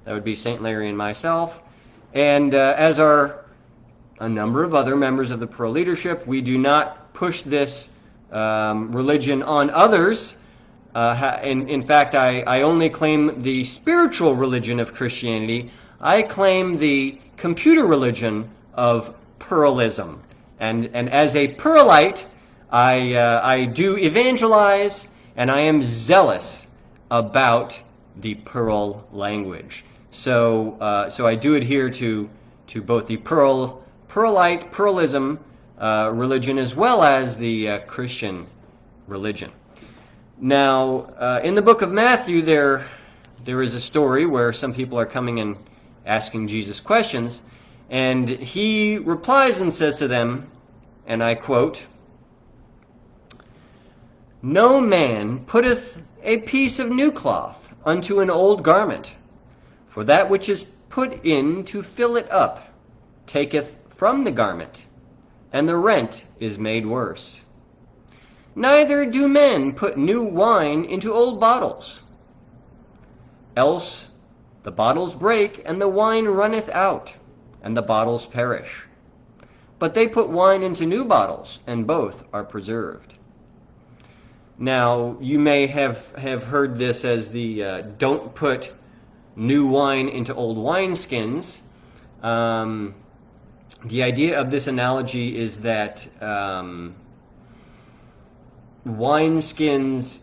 That would be St. Larry and myself. And as are a number of other members of the Perl leadership, we do not push this religion on others. In fact, I only claim the spiritual religion of Christianity. I claim the computer religion of Perlism. And as a Perlite, I do evangelize, and I am zealous about the Perl language. So I do adhere to both the Perlite, Perlism religion, as well as the Christian religion. Now, in the book of Matthew, there is a story where some people are coming and asking Jesus questions, and he replies and says to them, and I quote, "No man putteth a piece of new cloth unto an old garment, for that which is put in to fill it up taketh from the garment, and the rent is made worse. Neither do men put new wine into old bottles, else the bottles break, and the wine runneth out, and the bottles perish. But they put wine into new bottles, and both are preserved." Now, you may have heard this as the don't put new wine into old wineskins. The idea of this analogy is that wineskins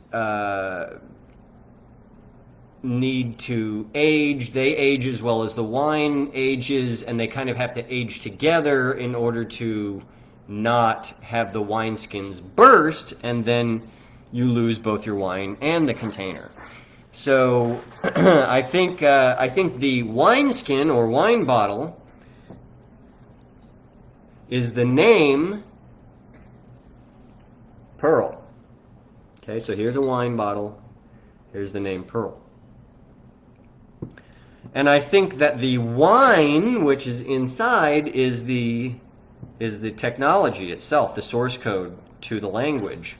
need to age. They age as well as the wine ages, and they kind of have to age together in order to not have the wineskins burst, and then you lose both your wine and the container. So I think the wineskin or wine bottle is the name Perl. Okay, so here's a wine bottle. Here's the name Perl. And I think that the wine, which is inside, is the technology itself, the source code to the language,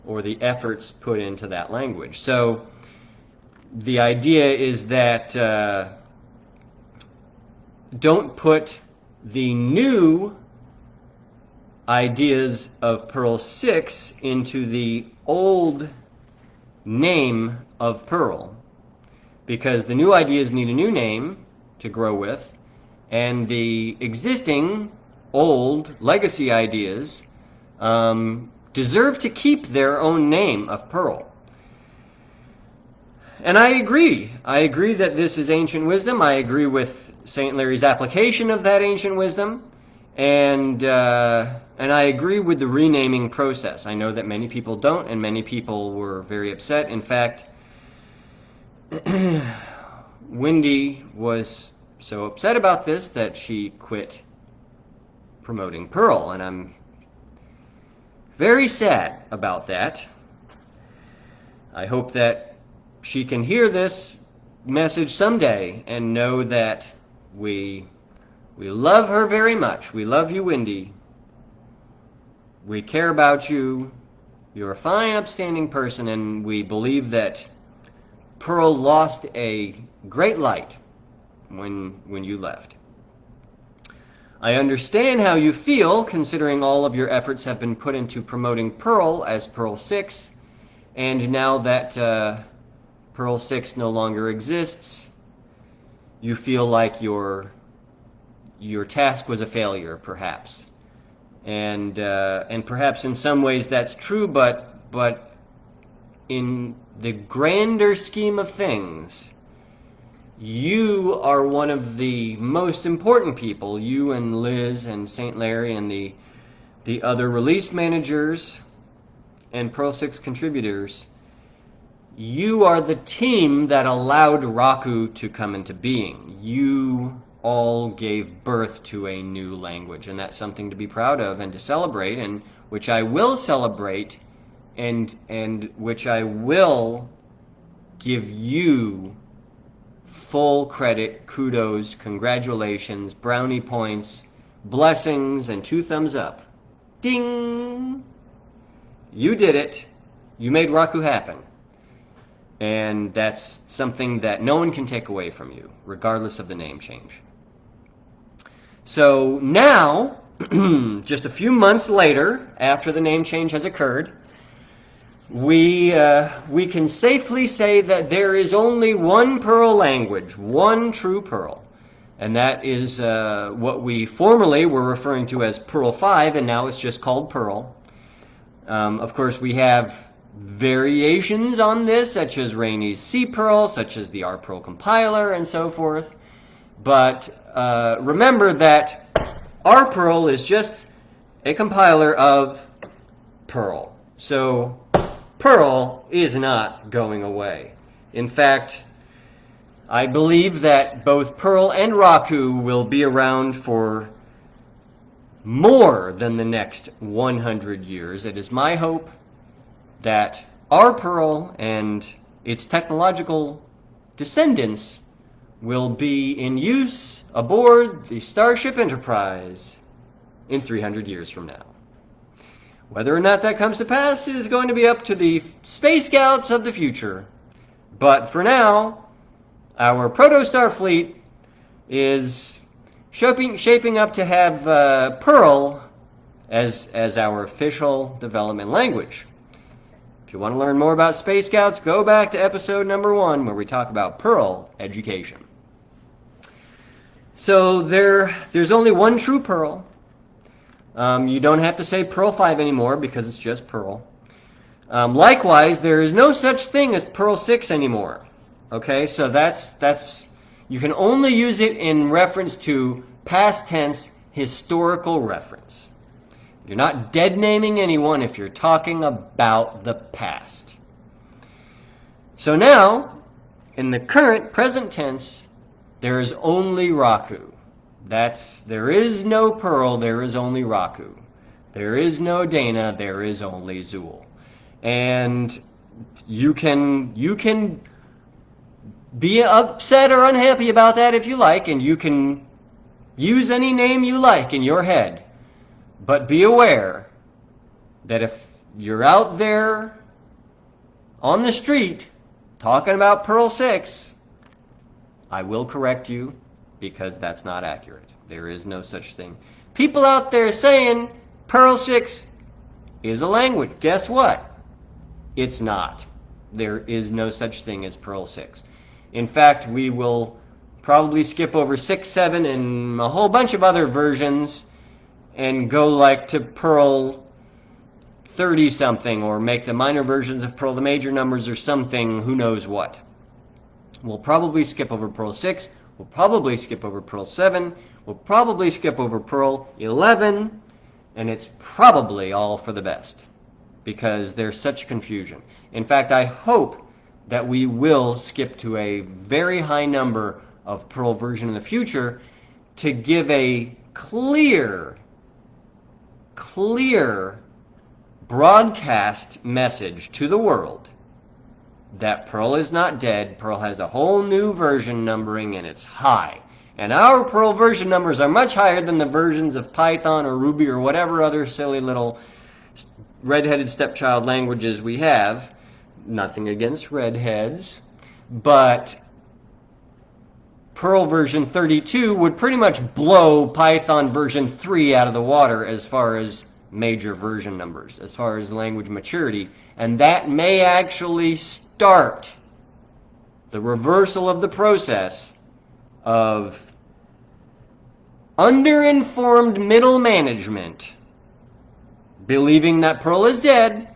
or the efforts put into that language. So the idea is that don't put the new ideas of Perl 6 into the old name of Perl, because the new ideas need a new name to grow with, and the existing old legacy ideas deserve to keep their own name of Perl. And I agree that this is ancient wisdom. I agree with St. Larry's application of that ancient wisdom, and I agree with the renaming process. I know that many people don't, and many people were very upset. In fact, Wendy was so upset about this that she quit promoting Perl, and I'm very sad about that. I hope that she can hear this message someday and know that we love her very much. We love you, Wendy. We care about you. You're a fine, upstanding person, and we believe that Perl lost a great light when you left. I understand how you feel, considering all of your efforts have been put into promoting Perl as Perl 6, and now that Perl 6 no longer exists, you feel like your task was a failure, perhaps. And perhaps in some ways that's true, but in the grander scheme of things, you are one of the most important people, you and Liz and St. Larry and the other release managers and Perl 6 contributors. You are the team that allowed Raku to come into being. You all gave birth to a new language, and that's something to be proud of and to celebrate, and which I will celebrate, and which I will give you full credit, kudos, congratulations, brownie points, blessings, and 2 thumbs up. Ding! You did it. You made Raku happen. And that's something that no one can take away from you, regardless of the name change. So now, just a few months later, after the name change has occurred, we can safely say that there is only one Perl language, one true Perl. And that is what we formerly were referring to as Perl 5, and now it's just called Perl. Of course, we have variations on this, such as Rainey's C Perl, such as the Rperl compiler, and so forth. But remember that Rperl is just a compiler of Perl. So Perl is not going away. In fact, I believe that both Perl and Raku will be around for more than the next 100 years. It is my hope that Rperl and its technological descendants will be in use aboard the Starship Enterprise in 300 years from now. Whether or not that comes to pass is going to be up to the Space Scouts of the future. But for now, our Proto-Star fleet is shaping up to have Perl as our official development language. If you want to learn more about Space Scouts, go back to episode number 1 where we talk about Perl education. So there's only one true Perl. You don't have to say Perl 5 anymore because it's just Perl. Likewise, there is no such thing as Perl 6 anymore. Okay, so that's you can only use it in reference to past tense historical reference. You're not dead naming anyone if you're talking about the past. So now, in the current present tense, there is only Raku. There is no Perl, there is only Raku. There is no Dana, there is only Zool. And you can be upset or unhappy about that if you like, and you can use any name you like in your head. But be aware that if you're out there on the street talking about Perl 6, I will correct you because that's not accurate. There is no such thing. People out there saying Perl 6 is a language. Guess what? It's not. There is no such thing as Perl 6. In fact, we will probably skip over 6, 7, and a whole bunch of other versions and go like to Perl 30-something, or make the minor versions of Perl the major numbers or something, who knows what. We'll probably skip over Perl 6, we'll probably skip over Perl 7, we'll probably skip over Perl 11, and it's probably all for the best because there's such confusion. In fact, I hope that we will skip to a very high number of Perl version in the future to give a clear broadcast message to the world that Perl is not dead. Perl has a whole new version numbering, and it's high. And our Perl version numbers are much higher than the versions of Python or Ruby or whatever other silly little red-headed stepchild languages we have. Nothing against redheads, but Perl version 32 would pretty much blow Python version 3 out of the water as far as major version numbers, as far as language maturity. And that may actually start the reversal of the process of underinformed middle management believing that Perl is dead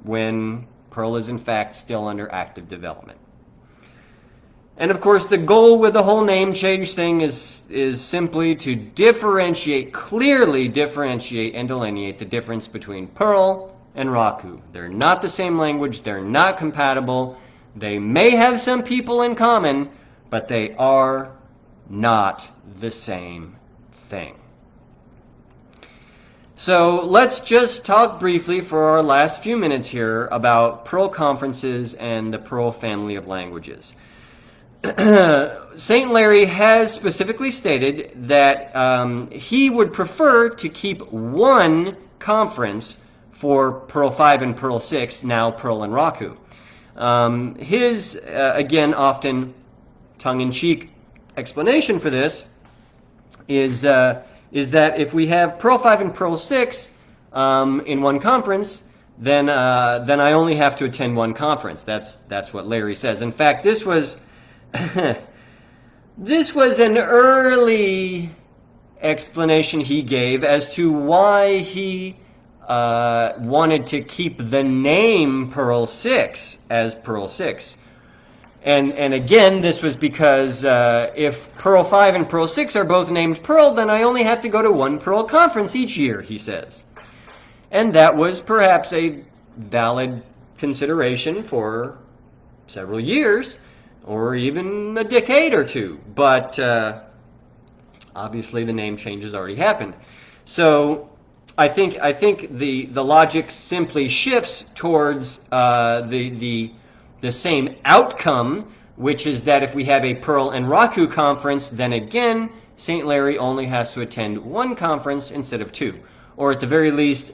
when Perl is in fact still under active development. And of course, the goal with the whole name change thing is simply to clearly differentiate and delineate the difference between Perl and Raku. They're not the same language, they're not compatible, they may have some people in common, but they are not the same thing. So let's just talk briefly for our last few minutes here about Perl conferences and the Perl family of languages. St. Larry has specifically stated that he would prefer to keep one conference for Perl 5 and Perl 6, now Perl and Raku. His, again, often tongue-in-cheek explanation for this is that if we have Perl 5 and Perl 6 in one conference, then I only have to attend one conference. That's what Larry says. In fact, this was this was an early explanation he gave as to why he wanted to keep the name Perl 6 as Perl 6. And again, this was because if Perl 5 and Perl 6 are both named Perl, then I only have to go to one Perl conference each year, he says. And that was perhaps a valid consideration for several years, or even a decade or two. But obviously the name change has already happened. So I think the logic simply shifts towards the same outcome, which is that if we have a Perl and Raku conference, then again, St. Larry only has to attend one conference instead of two. Or at the very least,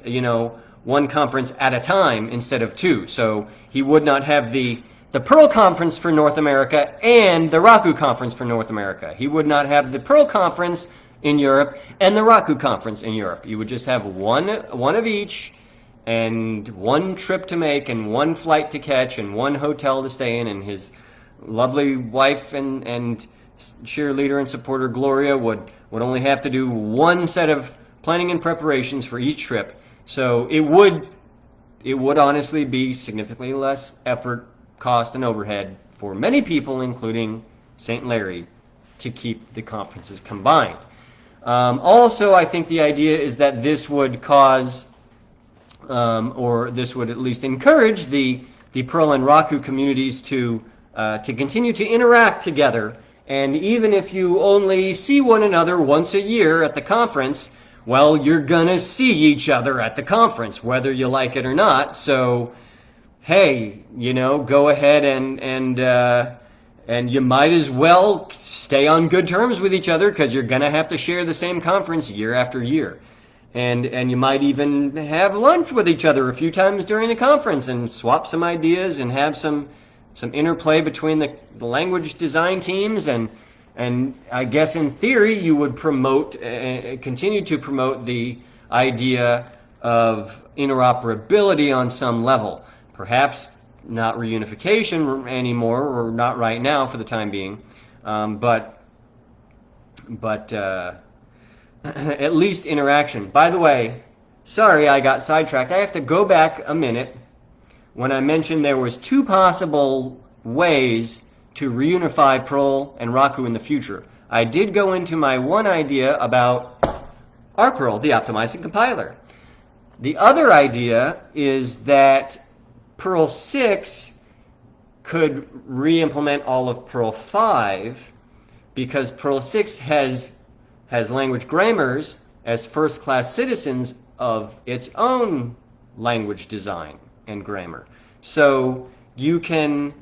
one conference at a time instead of two. So he would not have the Perl conference for North America and the Raku conference for North America. He would not have the Perl conference in Europe and the Raku conference in Europe. You would just have one of each, and one trip to make, and one flight to catch, and one hotel to stay in, and his lovely wife and cheerleader and supporter Gloria would only have to do one set of planning and preparations for each trip. So it would honestly be significantly less effort, cost, and overhead for many people, including St. Larry, to keep the conferences combined. Also, I think the idea is that this would cause, or this would at least encourage the Perl and Raku communities to continue to interact together. And even if you only see one another once a year at the conference, well, you're gonna see each other at the conference, whether you like it or not. So, hey, go ahead and you might as well stay on good terms with each other, because you're gonna have to share the same conference year after year. And you might even have lunch with each other a few times during the conference and swap some ideas and have some interplay between the language design teams. And I guess in theory you would continue to promote the idea of interoperability on some level. Perhaps not reunification anymore, or not right now for the time being, but at least interaction. By the way, sorry I got sidetracked. I have to go back a minute when I mentioned there was two possible ways to reunify Perl and Raku in the future. I did go into my one idea about RPerl, the optimizing compiler. The other idea is that Perl 6 could re-implement all of Perl 5, because Perl 6 has language grammars as first-class citizens of its own language design and grammar. So you can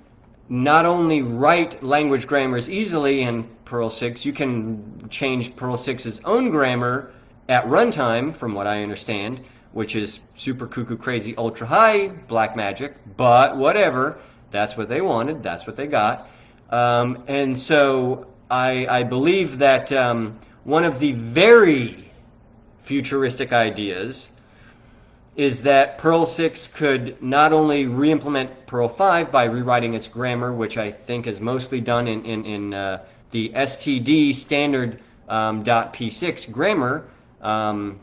not only write language grammars easily in Perl 6, you can change Perl 6's own grammar at runtime, from what I understand, which is super cuckoo crazy ultra high black magic, but whatever, that's what they wanted, that's what they got. And so I believe that one of the very futuristic ideas is that Perl 6 could not only re-implement Perl 5 by rewriting its grammar, which I think is mostly done in the STD standard .p6 grammar, or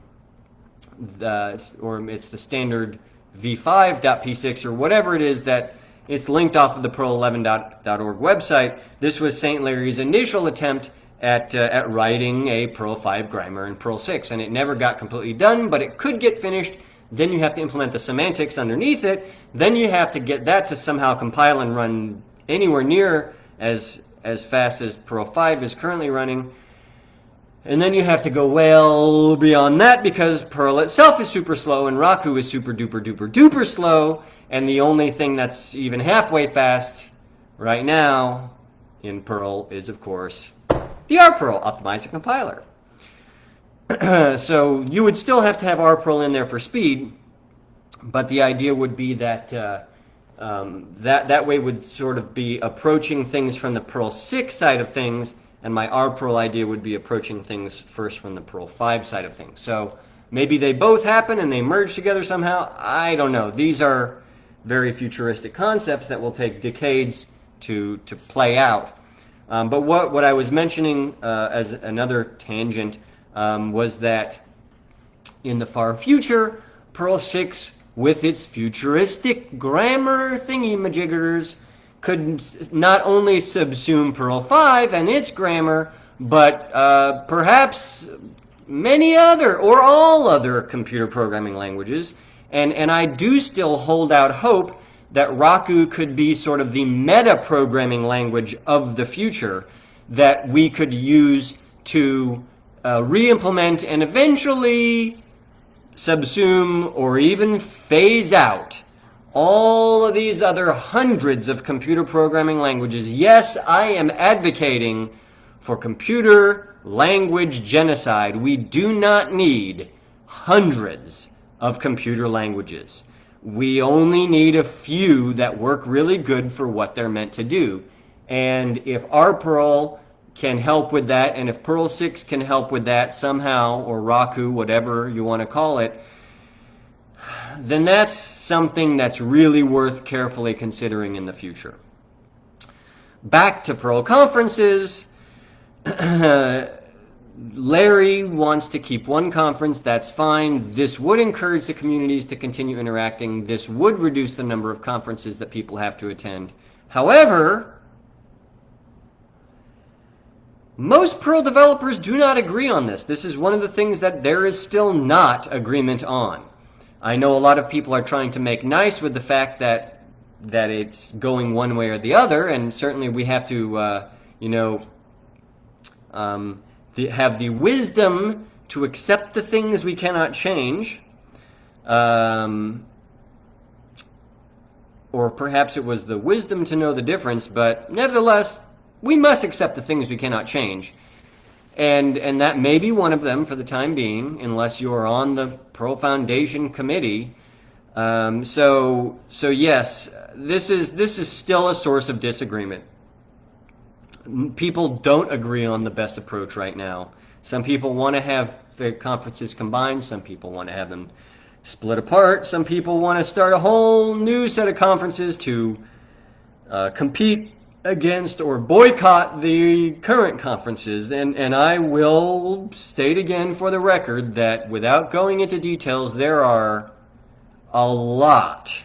it's the standard v5.p6 or whatever it is that it's linked off of the perl11.org website. This was St. Larry's initial attempt at writing a Perl 5 grammar in Perl 6, and it never got completely done, but it could get finished. Then you have to implement the semantics underneath it. Then you have to get that to somehow compile and run anywhere near as fast as Perl 5 is currently running. And then you have to go well beyond that because Perl itself is super slow and Raku is super duper duper duper slow. And the only thing that's even halfway fast right now in Perl is, of course, the RPerl optimizer compiler. So you would still have to have RPerl in there for speed, but the idea would be that that way would sort of be approaching things from the Perl 6 side of things, and my RPerl idea would be approaching things first from the Perl 5 side of things. So maybe they both happen and they merge together somehow. I don't know. These are very futuristic concepts that will take decades to play out. But what I was mentioning as another tangent was that in the far future, Perl 6, with its futuristic grammar thingy-majiggers, could not only subsume Perl 5 and its grammar, but perhaps many other or all other computer programming languages. And I do still hold out hope that Raku could be sort of the meta-programming language of the future that we could use to re-implement and eventually subsume or even phase out all of these other hundreds of computer programming languages. Yes, I am advocating for computer language genocide. We do not need hundreds of computer languages. We only need a few that work really good for what they're meant to do. And if RPerl can help with that, and if Perl 6 can help with that somehow, or Raku, whatever you want to call it, then that's something that's really worth carefully considering in the future. Back to Perl conferences. Larry wants to keep one conference. That's fine. This would encourage the communities to continue interacting. This would reduce the number of conferences that people have to attend. However, most Perl developers do not agree on this. This is one of the things that there is still not agreement on. I know a lot of people are trying to make nice with the fact that it's going one way or the other, and certainly we have to, have the wisdom to accept the things we cannot change. Or perhaps it was the wisdom to know the difference, but nevertheless, we must accept the things we cannot change. And that may be one of them for the time being, unless you're on the Perl Foundation committee. So yes, this is still a source of disagreement. People don't agree on the best approach right now. Some people want to have the conferences combined. Some people want to have them split apart. Some people want to start a whole new set of conferences to compete against or boycott the current conferences. And I will state again for the record that without going into details, there are a lot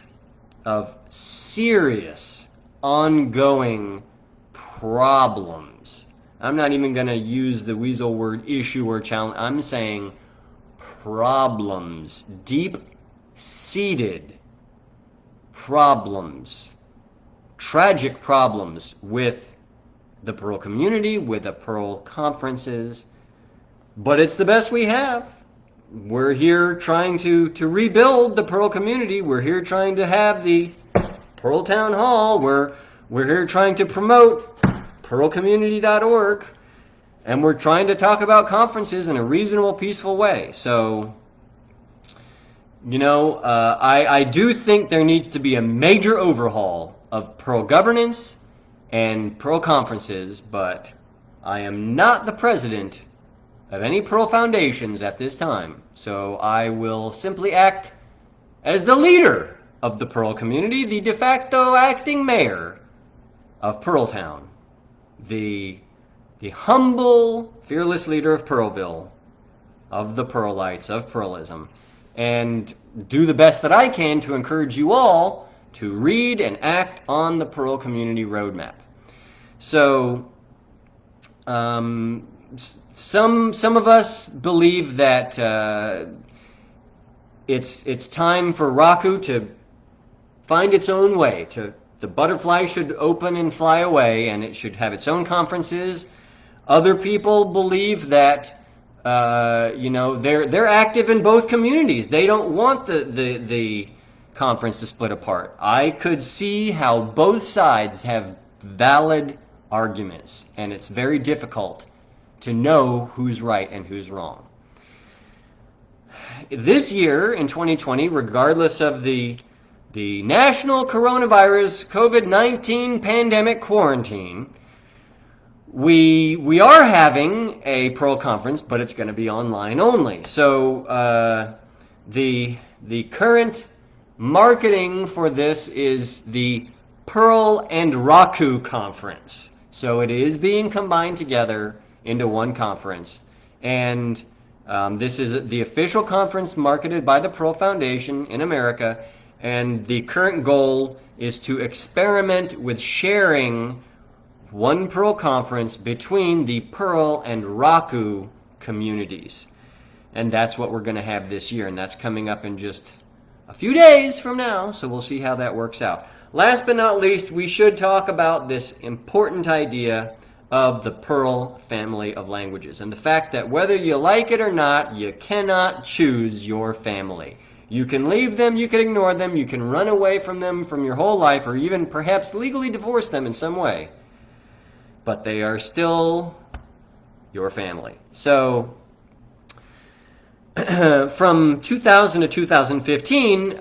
of serious ongoing problems. I'm not even going to use the weasel word issue or challenge. I'm saying problems, deep-seated problems, tragic problems with the Perl community, with the Perl conferences. But it's the best we have. We're here trying to rebuild the Perl community. We're here trying to have the Perl Town Hall. We're here trying to promote perlcommunity.org, and we're trying to talk about conferences in a reasonable, peaceful way. So, I do think there needs to be a major overhaul of Perl governance and Perl conferences, but I am not the president of any Perl foundations at this time, so I will simply act as the leader of the Perl community, the de facto acting mayor of Pearltown, the humble, fearless leader of Pearlville, of the Perlites, of Perlism, and do the best that I can to encourage you all to read and act on the Perl community roadmap. So, some of us believe that it's time for Raku to find its own way. The butterfly should open and fly away, and it should have its own conferences. Other people believe that they're active in both communities. They don't want the conference to split apart. I could see how both sides have valid arguments, and it's very difficult to know who's right and who's wrong. This year, in 2020, regardless of the national coronavirus COVID-19 pandemic quarantine, we are having a Perl conference, but it's going to be online only. So the current marketing for this is the Perl and Raku conference. So it is being combined together into one conference. And this is the official conference marketed by the Perl Foundation in America. And the current goal is to experiment with sharing one Perl conference between the Perl and Raku communities. And that's what we're going to have this year. And that's coming up in just a few days from now. So we'll see how that works out. Last but not least, we should talk about this important idea of the Perl family of languages, and the fact that whether you like it or not, you cannot choose your family. You can leave them, you can ignore them, you can run away from them from your whole life, or even perhaps legally divorce them in some way. But they are still your family. So, from 2000 to 2015,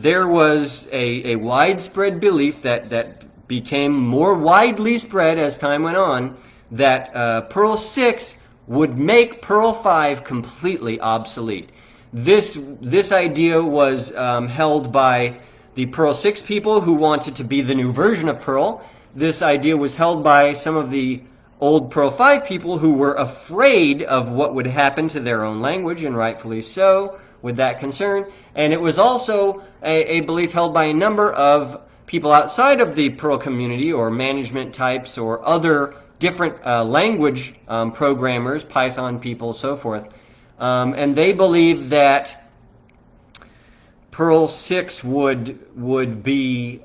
there was a widespread belief that became more widely spread as time went on, that Perl 6 would make Perl 5 completely obsolete. This idea was held by the Perl 6 people who wanted to be the new version of Perl. This idea was held by some of the old Perl 5 people who were afraid of what would happen to their own language, and rightfully so, with that concern. And it was also a belief held by a number of people outside of the Perl community, or management types, or other different language programmers, Python people, so forth. And they believed that Perl 6 would be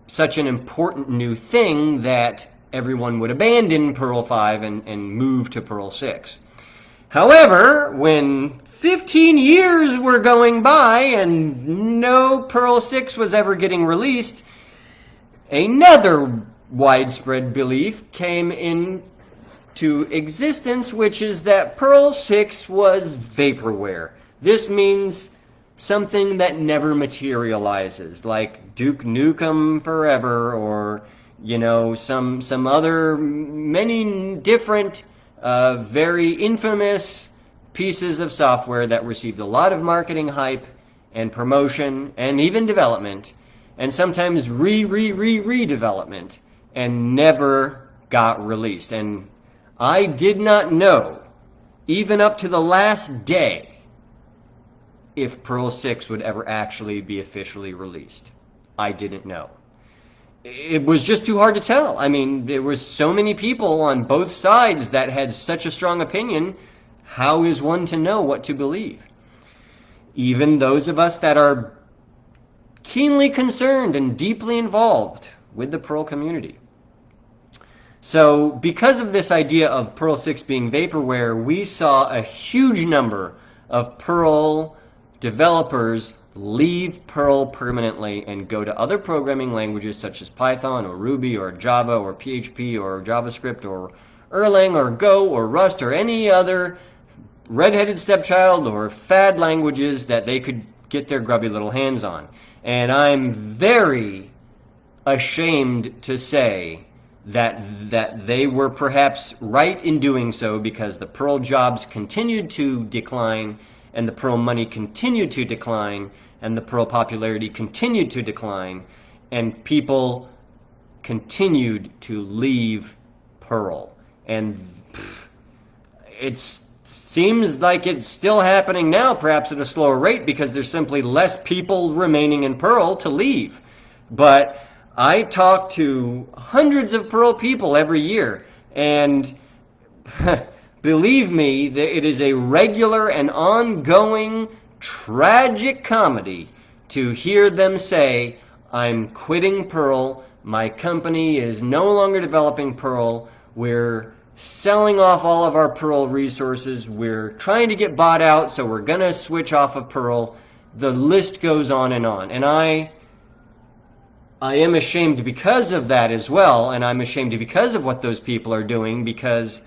such an important new thing that everyone would abandon Perl 5 and move to Perl 6. However, when 15 years were going by and no Perl 6 was ever getting released, another widespread belief came into existence, which is that Perl 6 was vaporware. This means something that never materializes, like Duke Nukem Forever, or some other many different very infamous pieces of software that received a lot of marketing hype and promotion and even development, and sometimes redevelopment, and never got released. And I did not know, even up to the last day, if Perl 6 would ever actually be officially released. I didn't know. It was just too hard to tell. I mean, there was so many people on both sides that had such a strong opinion. How is one to know what to believe? Even those of us that are keenly concerned and deeply involved with the Perl community. So, because of this idea of Perl 6 being vaporware, we saw a huge number of Perl developers leave Perl permanently and go to other programming languages such as Python or Ruby or Java or PHP or JavaScript or Erlang or Go or Rust or any other red-headed stepchild or fad languages that they could get their grubby little hands on. And I'm very ashamed to say that they were perhaps right in doing so, because the Perl jobs continued to decline, and the Perl money continued to decline, and the Perl popularity continued to decline, and people continued to leave Perl. And it seems like it's still happening now, perhaps at a slower rate, because there's simply less people remaining in Perl to leave. But I talk to hundreds of Perl people every year, and believe me, it is a regular and ongoing tragic comedy to hear them say, I'm quitting Perl, my company is no longer developing Perl, we're selling off all of our Perl resources, we're trying to get bought out, so we're going to switch off of Perl. The list goes on. And I am ashamed because of that as well, and I'm ashamed because of what those people are doing, because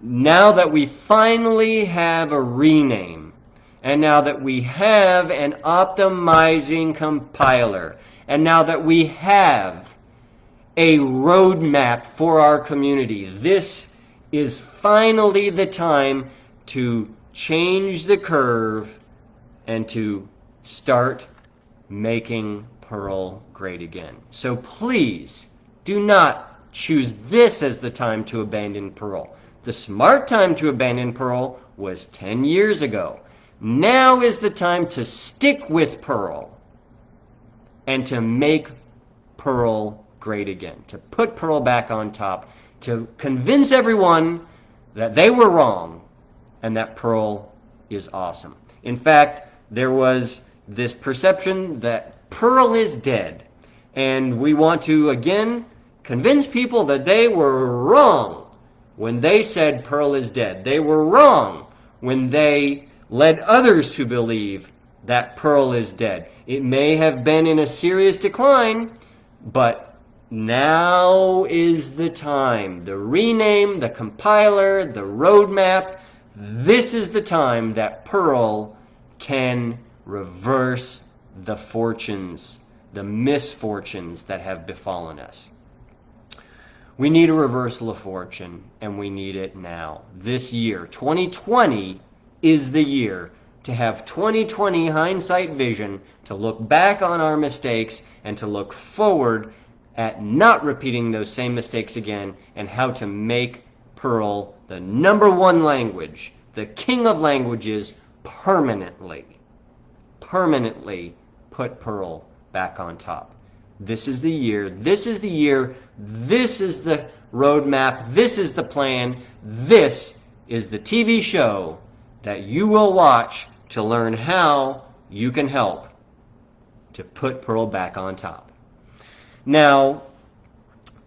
now that we finally have a rename, and now that we have an optimizing compiler, and now that we have a roadmap for our community, this is finally the time to change the curve and to start making Perl great again. So please do not choose this as the time to abandon Perl. The smart time to abandon Perl was 10 years ago. Now is the time to stick with Perl and to make Perl great again, to put Perl back on top, to convince everyone that they were wrong and that Perl is awesome. In fact, there was this perception that Perl is dead, and we want to again convince people that they were wrong when they said Perl is dead. They were wrong when they led others to believe that Perl is dead. It may have been in a serious decline, but now is the time. The rename, the compiler, the roadmap, this is the time that Perl can reverse the fortunes, the misfortunes that have befallen us. We need a reversal of fortune, and we need it now. This year, 2020, is the year to have 2020 hindsight vision, to look back on our mistakes and to look forward at not repeating those same mistakes again, and how to make Perl the #1 language, the king of languages, permanently put Perl back on top. This is the year, this is the year, this is the roadmap, this is the plan, this is the TV show that you will watch to learn how you can help to put Perl back on top. Now,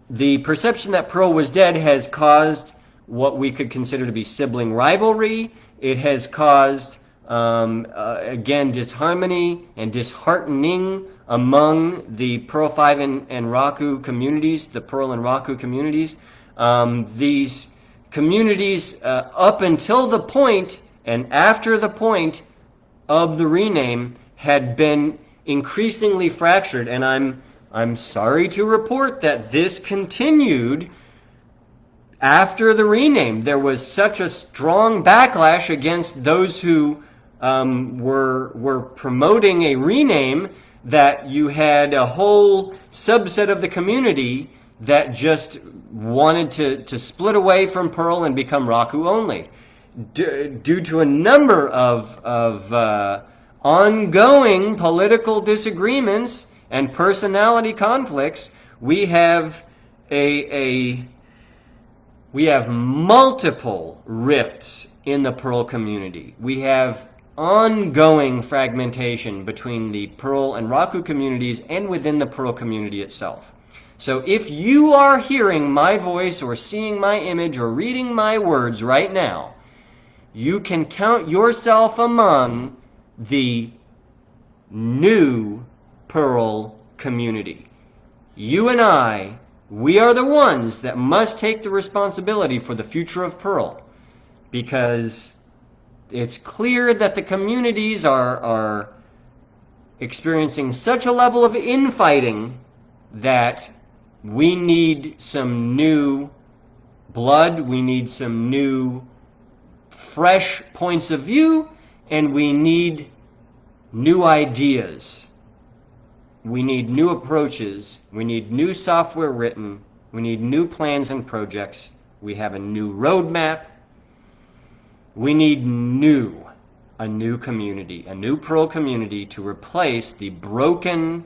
the perception that Perl was dead has caused what we could consider to be sibling rivalry. It has caused again, disharmony and disheartening among the Perl 5 and Raku communities, the Perl and Raku communities. These communities, up until the point and after the point of the rename, had been increasingly fractured, and I'm sorry to report that this continued after the rename. There was such a strong backlash against those who were promoting a rename that you had a whole subset of the community that just wanted to split away from Perl and become Raku only. Due to a number of ongoing political disagreements and personality conflicts, we have multiple rifts in the Perl community. We have ongoing fragmentation between the Perl and Raku communities and within the Perl community itself. So if you are hearing my voice or seeing my image or reading my words right now, you can count yourself among the new Perl community. You and I, we are the ones that must take the responsibility for the future of Perl, because it's clear that the communities are experiencing such a level of infighting that We need some new blood. We need some new, fresh points of view, and we need new ideas. We need new approaches. We need new software written. We need new plans and projects. We have a new roadmap. We need a new community, a new Perl community to replace the broken,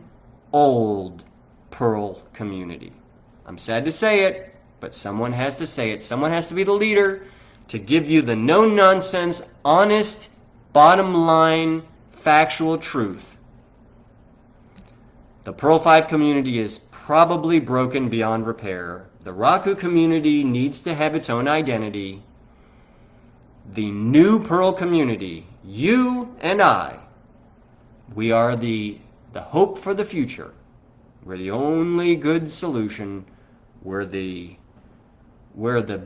old Perl community. I'm sad to say it, but someone has to say it. Someone has to be the leader to give you the no-nonsense, honest, bottom-line, factual truth. The Perl 5 community is probably broken beyond repair. The Raku community needs to have its own identity. The new Perl community, you and I, we are the hope for the future. We're the only good solution. We're the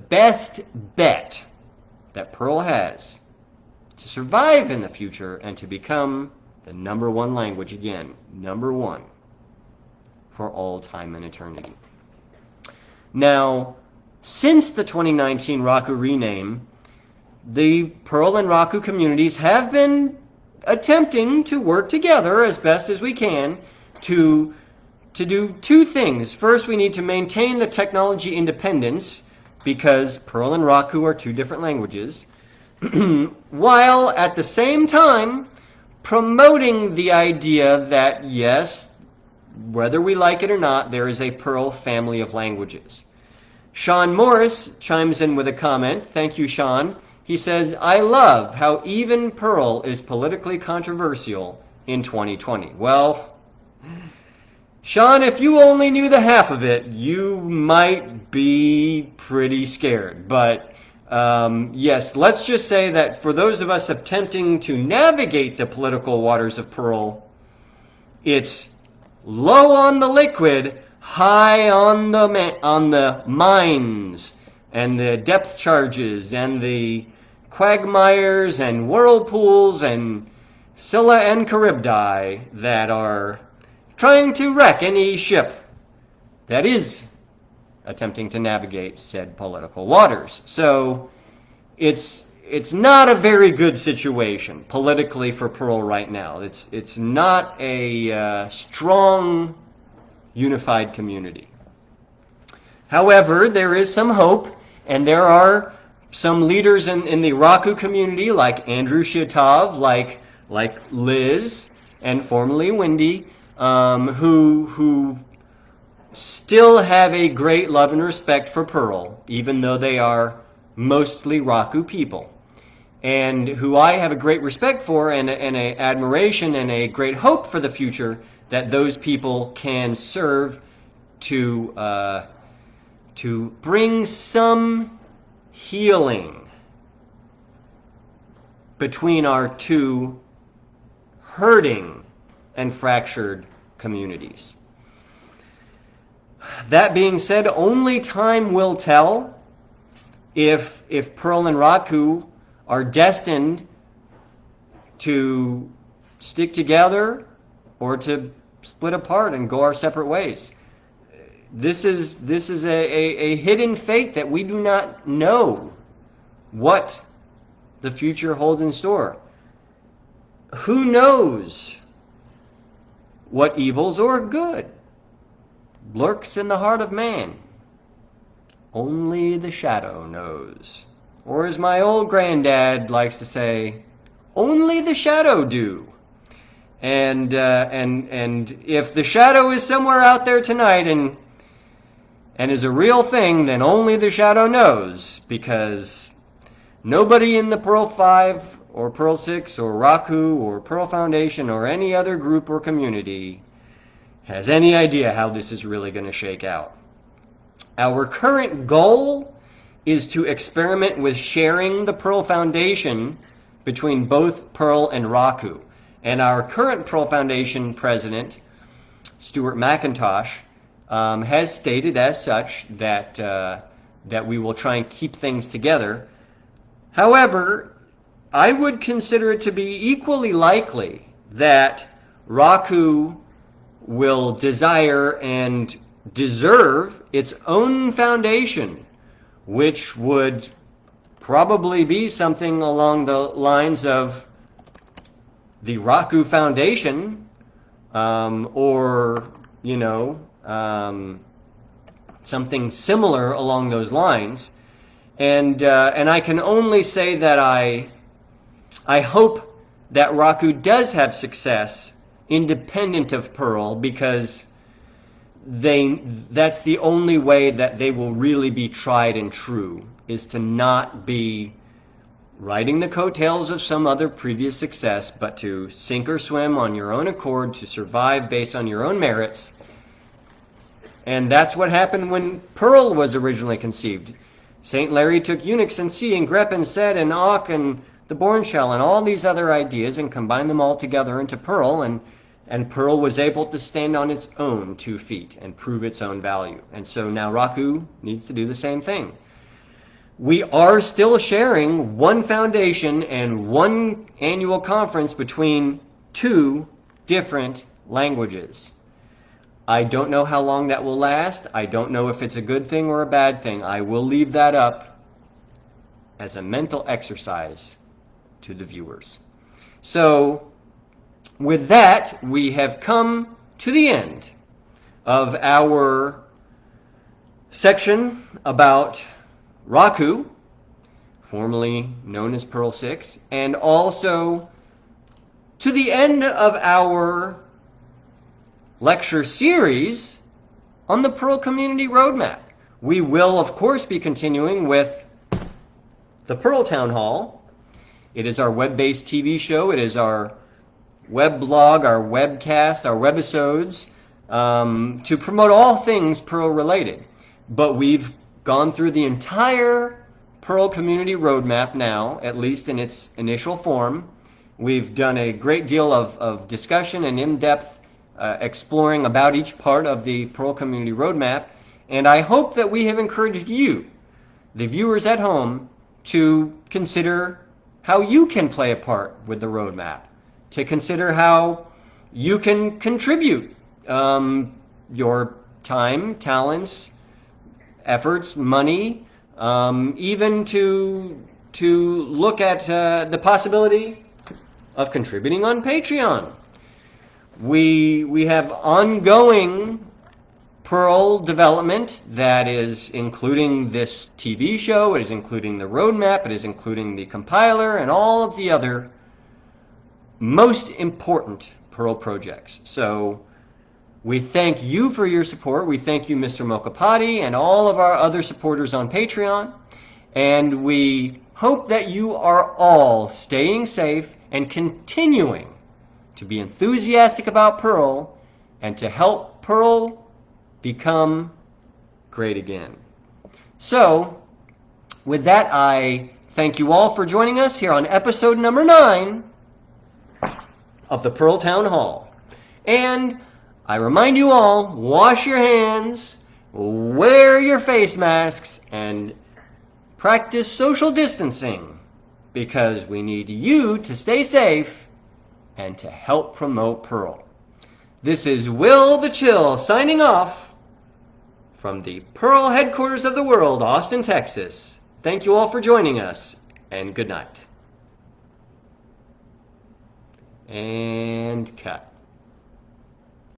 best bet that Perl has to survive in the future and to become the #1 language again, #1 for all time and eternity. Now, since the 2019 Raku rename, the Perl and Raku communities have been attempting to work together as best as we can to do two things. First, we need to maintain the technology independence because Perl and Raku are two different languages, while at the same time promoting the idea that, yes, whether we like it or not, there is a Perl family of languages. Sean Morris chimes in with a comment. Thank you, Sean. He says, I love how even Perl is politically controversial in 2020. Well, Sean, if you only knew the half of it, you might be pretty scared. But yes, let's just say that for those of us attempting to navigate the political waters of Perl, it's low on the liquid, high on the mines and the depth charges and the quagmires and whirlpools and Scylla and Charybdis that are trying to wreck any ship that is attempting to navigate said political waters. So it's not a very good situation politically for Perl right now. It's not a strong, unified community. However, there is some hope, and there are some leaders in the Raku community, like Andrew Shitov, like Liz, and formerly Wendy, who still have a great love and respect for Perl, even though they are mostly Raku people, and who I have a great respect for and a admiration and a great hope for the future that those people can serve to bring some healing between our two hurting and fractured communities. That being said, only time will tell if Perl and Raku are destined to stick together or to split apart and go our separate ways. This is a hidden fate that we do not know what the future holds in store. Who knows what evils or good lurks in the heart of man? Only the shadow knows. Or as my old granddad likes to say, only the shadow do. And if the shadow is somewhere out there tonight and is a real thing, then only the shadow knows, because nobody in the Perl 5 or Perl 6 or Raku or Perl Foundation or any other group or community has any idea how this is really going to shake out. Our current goal is to experiment with sharing the Perl Foundation between both Perl and Raku. And our current Perl Foundation president, Stuart McIntosh, has stated as such that we will try and keep things together. However, I would consider it to be equally likely that Raku will desire and deserve its own foundation, which would probably be something along the lines of the Raku Foundation, or, you know, something similar along those lines. And I can only say that I hope that Raku does have success independent of Perl, because that's the only way that they will really be tried and true, is to not be riding the coattails of some other previous success, but to sink or swim on your own accord, to survive based on your own merits. And that's what happened when Perl was originally conceived. St. Larry took Unix and C and grep and sed and awk and the Bourne shell and all these other ideas and combined them all together into Perl, and Perl was able to stand on its own 2 feet and prove its own value. And so now Raku needs to do the same thing. We are still sharing one foundation and one annual conference between 2 different languages. I don't know how long that will last. I don't know if it's a good thing or a bad thing. I will leave that up as a mental exercise to the viewers. So, with that, we have come to the end of our section about Raku, formerly known as Perl 6, and also to the end of our lecture series on the Perl Community Roadmap. We will, of course, be continuing with the Perl Town Hall. It is our web-based TV show. It is our web blog, our webcast, our webisodes, to promote all things Perl related. But we've gone through the entire Perl Community Roadmap now, at least in its initial form. We've done a great deal of discussion and in-depth exploring about each part of the Perl Community Roadmap, and I hope that we have encouraged you, the viewers at home, to consider how you can play a part with the roadmap, to consider how you can contribute your time, talents, efforts, money, even to look at the possibility of contributing on Patreon. We have ongoing Perl development that is including this TV show, it is including the roadmap, it is including the compiler, and all of the other most important Perl projects. So we thank you for your support. We thank you, Mr. Mokapati, and all of our other supporters on Patreon. And we hope that you are all staying safe and continuing to be enthusiastic about Perl and to help Perl become great again. So, with that, I thank you all for joining us here on episode number 9 of the Perl Town Hall. And I remind you all, wash your hands, wear your face masks, and practice social distancing, because we need you to stay safe and to help promote Perl. This is Will the Chill signing off from the Perl headquarters of the world, Austin, Texas. Thank you all for joining us, and good night. And cut.